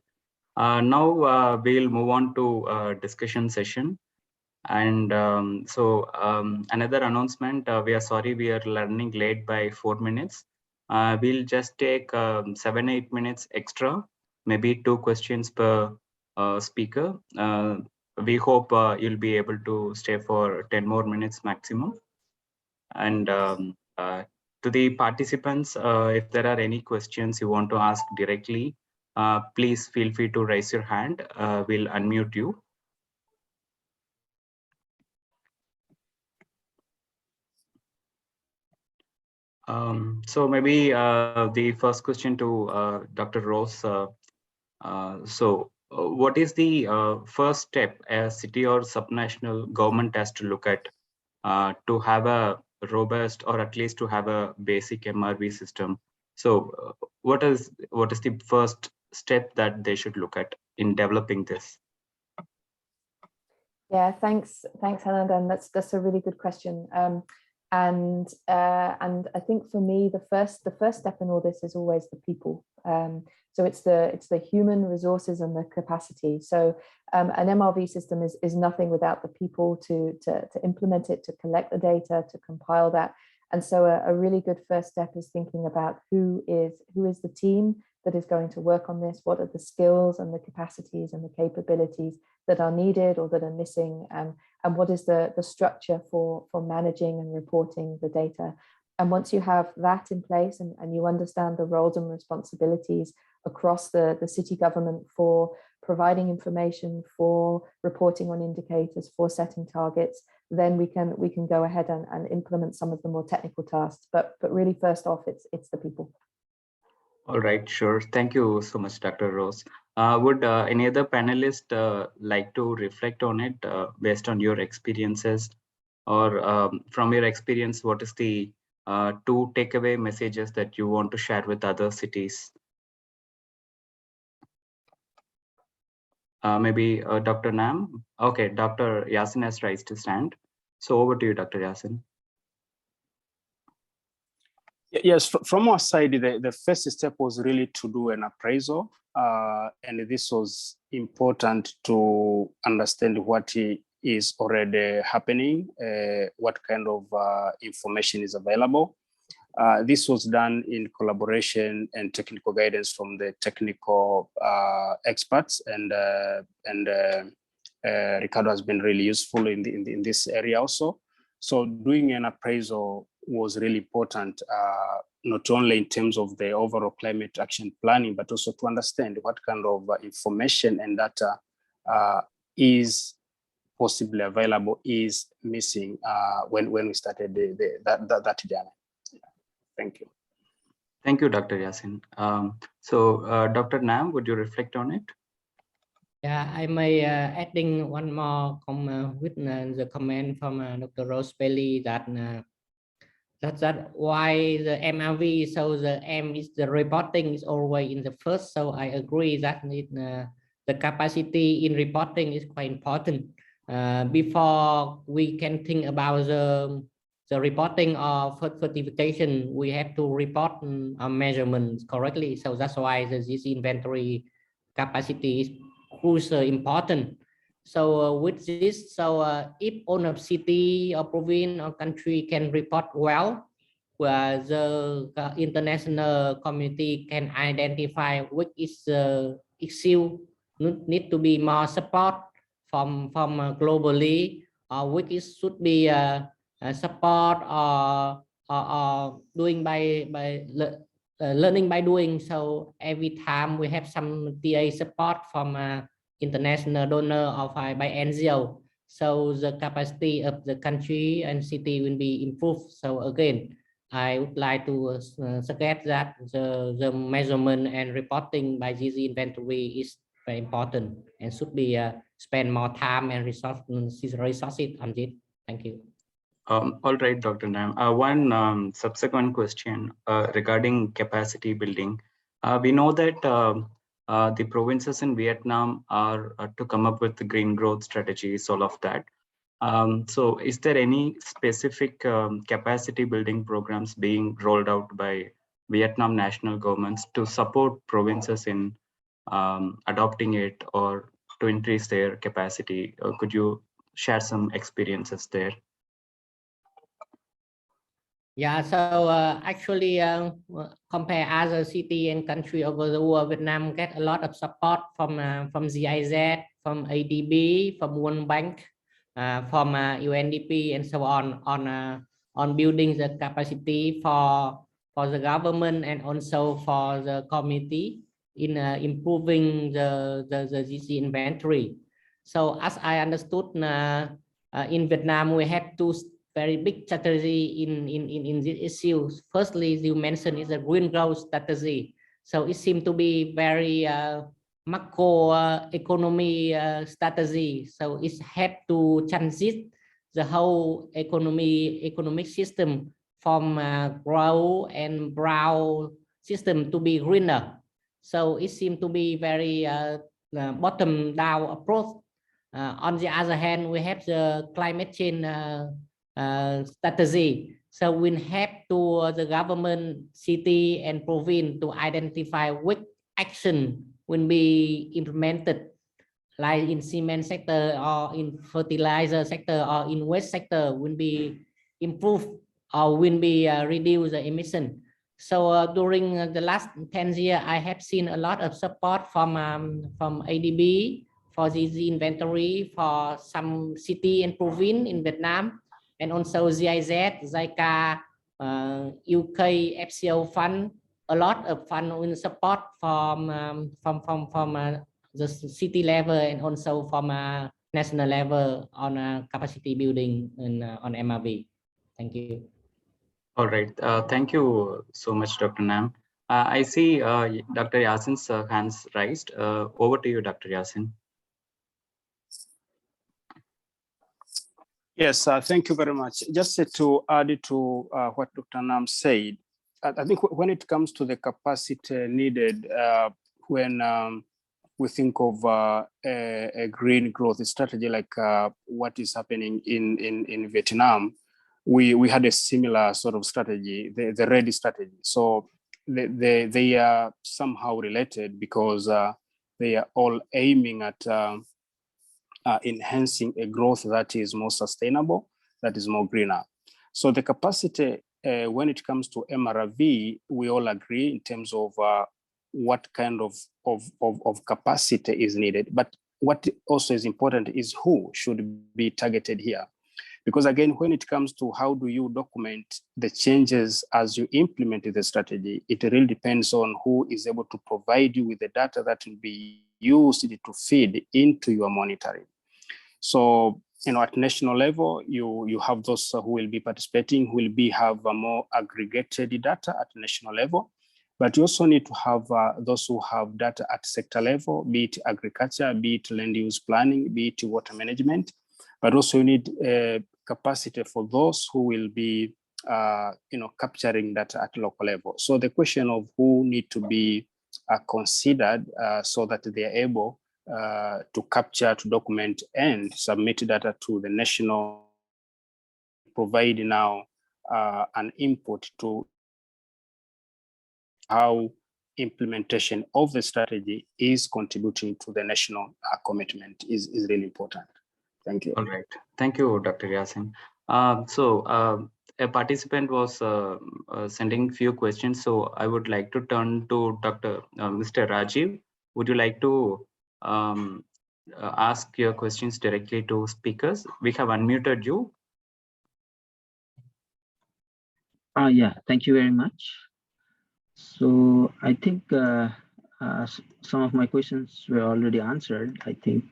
A: Now we'll move on to discussion session. And another announcement, we are sorry we are running late by 4 minutes. We'll just take 7-8 minutes extra, maybe 2 questions per speaker. We hope you'll be able to stay for 10 more minutes maximum. And to the participants, if there are any questions you want to ask directly, please feel free to raise your hand. We'll unmute you. So maybe the first question to Dr. Rose. What is the first step a city or subnational government has to look at to have a robust, or at least to have a basic MRV system? So what is the first step that they should look at in developing this?
D: Yeah, thanks, Hanandan. That's a really good question. And I think for me, the first step in all this is always the people. So it's the human resources and the capacity. So an MRV system is nothing without the people to implement it, to collect the data, to compile that. And so a really good first step is thinking about who is the team that is going to work on this. What are the skills and the capacities and the capabilities that are needed or that are missing, and what is the structure for managing and reporting the data. And once you have that in place and you understand the roles and responsibilities across the city government for providing information, for reporting on indicators, for setting targets, then we can go ahead and implement some of the more technical tasks. But really, first off, it's the people.
A: All right, sure. Thank you so much, Dr. Rose. Would any other panelist like to reflect on it based on your experiences, or from your experience, what is the 2 takeaway messages that you want to share with other cities? Maybe Dr. Nam? Okay, Dr. Yasin has raised his hand. So over to you, Dr. Yasin.
F: Yes, from our side, the first step was really to do an appraisal. And this was important to understand what is already happening, what kind of information is available. This was done in collaboration and technical guidance from the technical experts, and Ricardo has been really useful in this area also. So doing an appraisal was really important, not only in terms of the overall climate action planning, but also to understand what kind of information and data is possibly available, is missing when we started that journey. Thank you.
A: Thank you, Dr. Yasin. Dr. Nam, would you reflect on it?
E: Yeah, I may adding one more with the comment from Dr. Rose Bailey that that's why the MRV, so the M is the reporting is always in the first. So I agree that the capacity in reporting is quite important. Before we can think about the reporting of certification, we have to report our measurements correctly. So that's why this inventory capacity is crucial important. So with this, so if owner of city or province or country can report well, where the international community can identify which is the issue need to be more support from globally, or which is should be support or doing by learning by doing. So every time we have some TA support from international donor or by NGO, so the capacity of the country and city will be improved. So again, I would like to suggest that the measurement and reporting by GZ inventory is very important and should be spend more time and resources on it. Thank you.
A: All right, Dr. Nam. One subsequent question regarding capacity building. We know that the provinces in Vietnam are to come up with the green growth strategies, all of that. So is there any specific capacity building programs being rolled out by Vietnam national governments to support provinces in adopting it or to increase their capacity? Could you share some experiences there?
E: Yeah, so actually compare other city and country over the world, Vietnam get a lot of support from GIZ, from ADB, from World Bank, from UNDP and so on building the capacity for the government and also for the community in improving the GC inventory. So as I understood, in Vietnam we have two very big strategy in this issue. Firstly, you mentioned is a green growth strategy. So it seems to be very macro economy strategy. So it's had to transit the whole economic system from grow and brown system to be greener. So it seems to be very bottom down approach. On the other hand, we have the climate change strategy. So we have to the government, city and province to identify which action will be implemented, like in cement sector or in fertilizer sector or in waste sector will be improved or will be reduce the emission. So during the last 10 years, I have seen a lot of support from ADB for this inventory for some city and province in Vietnam. And also GIZ, JICA, UK, FCO fund, a lot of fund will support from the city level and also from national level on capacity building and on MRV. Thank you.
A: All right. Thank you so much, Dr. Nam. I see Dr. Yasin's hands raised. Over to you, Dr. Yasin.
F: Yes, thank you very much. Just to add to what Dr. Nam said, I think when it comes to the capacity needed, when we think of a green growth strategy like what is happening in Vietnam, we had a similar sort of strategy, the READY strategy. So they are somehow related because they are all aiming at enhancing a growth that is more sustainable, that is more greener. So the capacity, when it comes to MRV, we all agree in terms of what kind of capacity is needed. But what also is important is who should be targeted here. Because again, when it comes to how do you document the changes as you implement the strategy, it really depends on who is able to provide you with the data that will be used to feed into your monitoring. So, at national level, you have those who will be participating, who will have a more aggregated data at national level. But you also need to have those who have data at sector level, be it agriculture, be it land use planning, be it water management. But also you need capacity for those who will be, capturing data at local level. So the question of who need to be considered so that they are able to capture, to document, and submit data to the national, provide now an input to how implementation of the strategy is contributing to the national commitment is really important. Thank you.
A: All right. Thank you, Dr. Yasin. A participant was sending few questions. So I would like to turn to Mr. Rajiv. Would you like to ask your questions directly to speakers? We have unmuted you.
G: Yeah, thank you very much. So I think some of my questions were already answered, I think.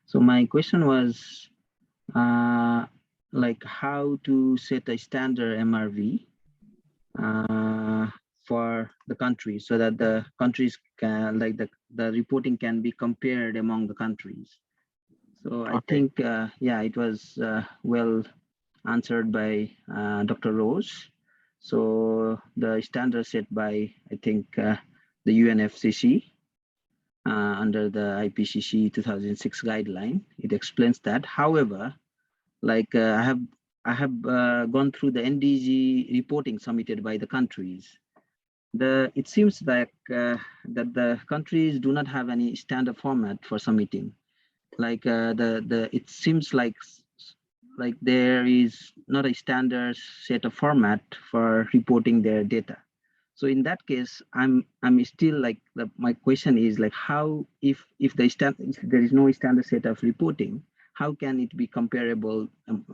G: So my question was like how to set a standard MRV for the country so that the countries can, like the reporting can be compared among the countries. So I think, yeah, it was well answered by Dr. Rose. So the standard set by, I think, the UNFCCC under the IPCC 2006 guideline, it explains that. However, like I have gone through the NDG reporting submitted by the countries. It seems like that the countries do not have any standard format for submitting. Like it seems like there is not a standard set of format for reporting their data. So in that case, I'm still like my question is like how if there is no standard set of reporting, how can it be comparable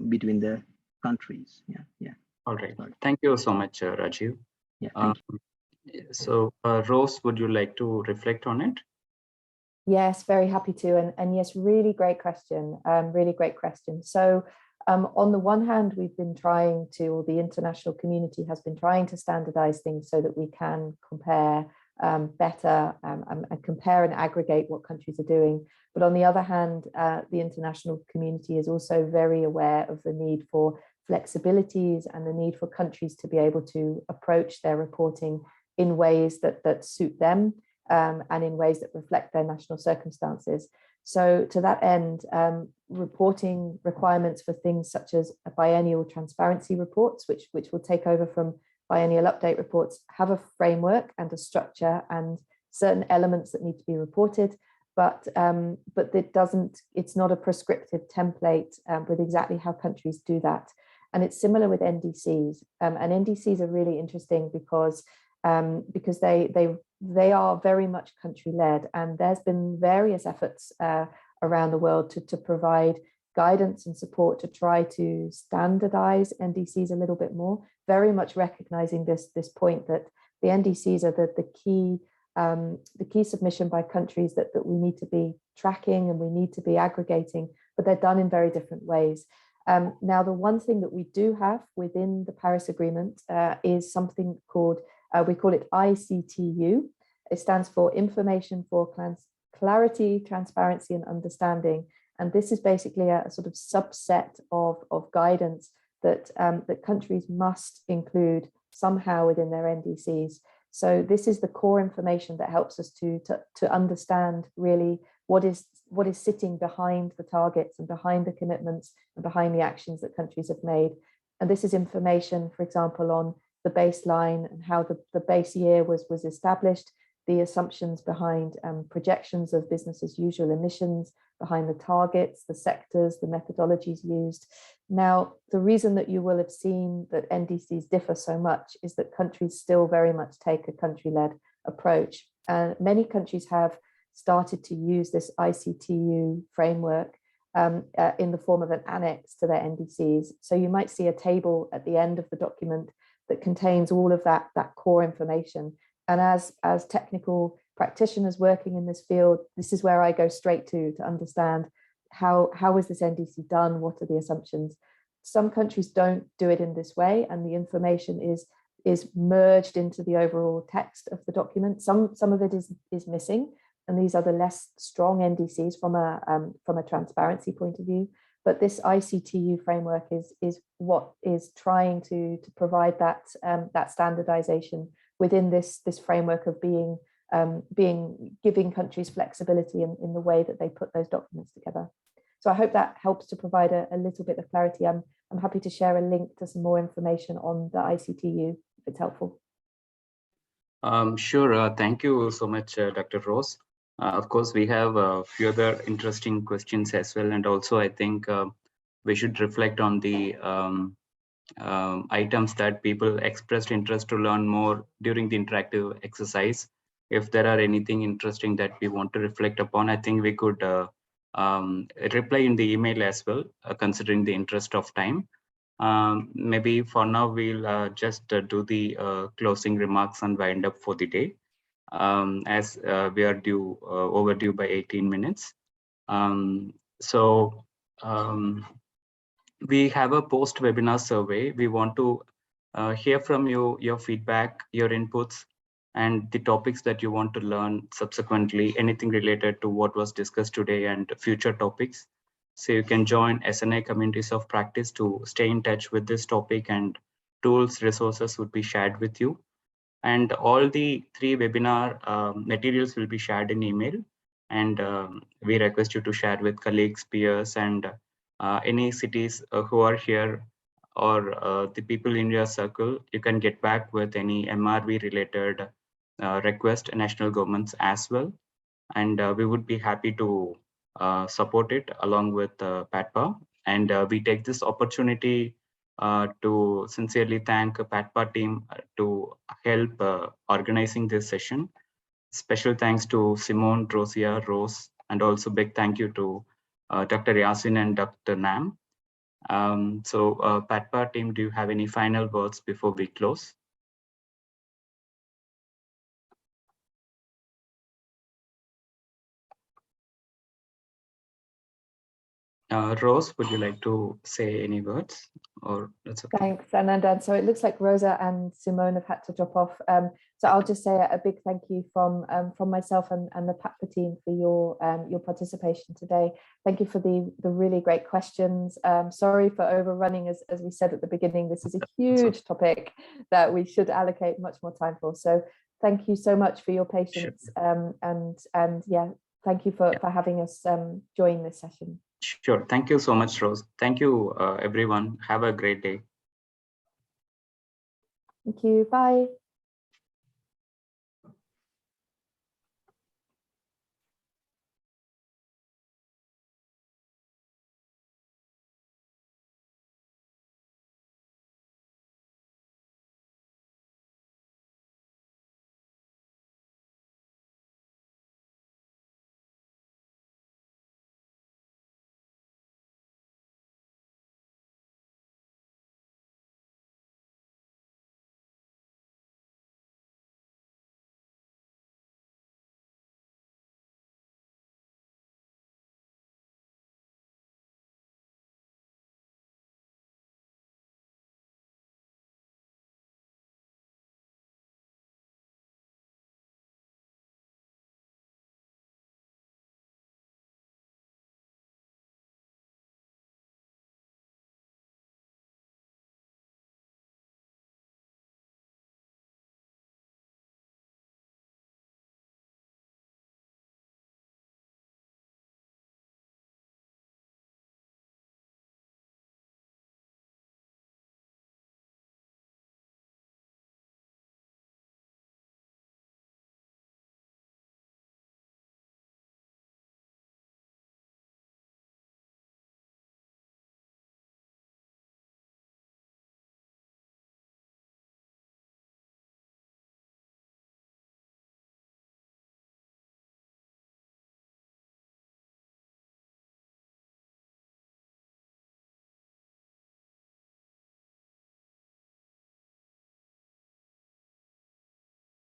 G: between the countries? Yeah.
A: All right. Thank you so much, Rajiv.
G: Yeah. Thank
A: you. So Rose, would you like to reflect on it?
D: Yes, very happy to. And yes, really great question. Really great question. So on the one hand, we've been trying to, or the international community has been trying to standardize things so that we can compare better and compare and aggregate what countries are doing. But on the other hand, the international community is also very aware of the need for flexibilities and the need for countries to be able to approach their reporting in ways that suit them and in ways that reflect their national circumstances. So to that end, reporting requirements for things such as biennial transparency reports, which will take over from biennial update reports, have a framework and a structure and certain elements that need to be reported, but it's not a prescriptive template with exactly how countries do that. And it's similar with NDCs. And NDCs are really interesting because they are very much country-led, and there's been various efforts around the world to provide guidance and support to try to standardize NDCs a little bit more, very much recognizing this point that the NDCs are the key submission by countries that we need to be tracking and we need to be aggregating, but they're done in very different ways. Now, the one thing that we do have within the Paris Agreement is something called, we call it ICTU. It stands for Information for Clarity, Transparency and Understanding. And this is basically a sort of subset of guidance that countries must include somehow within their NDCs. So this is the core information that helps us to understand really what is sitting behind the targets and behind the commitments and behind the actions that countries have made. And this is information, for example, on the baseline and how the base year was established, the assumptions behind projections of business as usual emissions, behind the targets, the sectors, the methodologies used. Now, the reason that you will have seen that NDCs differ so much is that countries still very much take a country-led approach. And many countries have started to use this ICTU framework in the form of an annex to their NDCs. So you might see a table at the end of the document that contains all of that core information. And as technical practitioners working in this field, this is where I go straight to understand how is this NDC done? What are the assumptions? Some countries don't do it in this way, and the information is merged into the overall text of the document. Some of it is missing, and these are the less strong NDCs from a transparency point of view. But this ICTU framework is what is trying to provide that standardization within this framework of giving countries flexibility in the way that they put those documents together. So I hope that helps to provide a little bit of clarity. I'm happy to share a link to some more information on the ICTU if it's helpful.
A: Sure. Thank you so much, Dr. Rose. Of course, we have a few other interesting questions as well. And also, I think we should reflect on the items that people expressed interest to learn more during the interactive exercise. If there are anything interesting that we want to reflect upon, I think we could reply in the email as well, considering the interest of time. Maybe for now, we'll just do the closing remarks and wind up for the day, as we are overdue by 18 minutes. We have a post-webinar survey. We want to hear from you, your feedback, your inputs, and the topics that you want to learn subsequently, anything related to what was discussed today and future topics. So you can join SNI communities of practice to stay in touch with this topic, and tools, resources would be shared with you. And all the 3 webinar materials will be shared in email. And we request you to share with colleagues, peers, and any cities who are here, or the people in your circle. You can get back with any MRV related request national governments as well. And we would be happy to support it along with PATPA. And we take this opportunity to sincerely thank PATPA team to help organizing this session. Special thanks to Simone, Rosia, Rose, and also big thank you to Dr. Yasin and Dr. Nam. PATPA team, do you have any final words before we close? Rose, would you like to say any words, or that's okay?
D: Thanks, Anandan. So it looks like Rosa and Simone have had to drop off. So I'll just say a big thank you from myself and the PATPA team for your participation today. Thank you for the really great questions. Sorry for overrunning, as we said at the beginning. This is a huge topic that we should allocate much more time for. So thank you so much for your patience. Sure. And yeah, thank you for having us join this session.
A: Sure. Thank you so much, Rose. Thank you, everyone. Have a great day.
D: Thank you. Bye.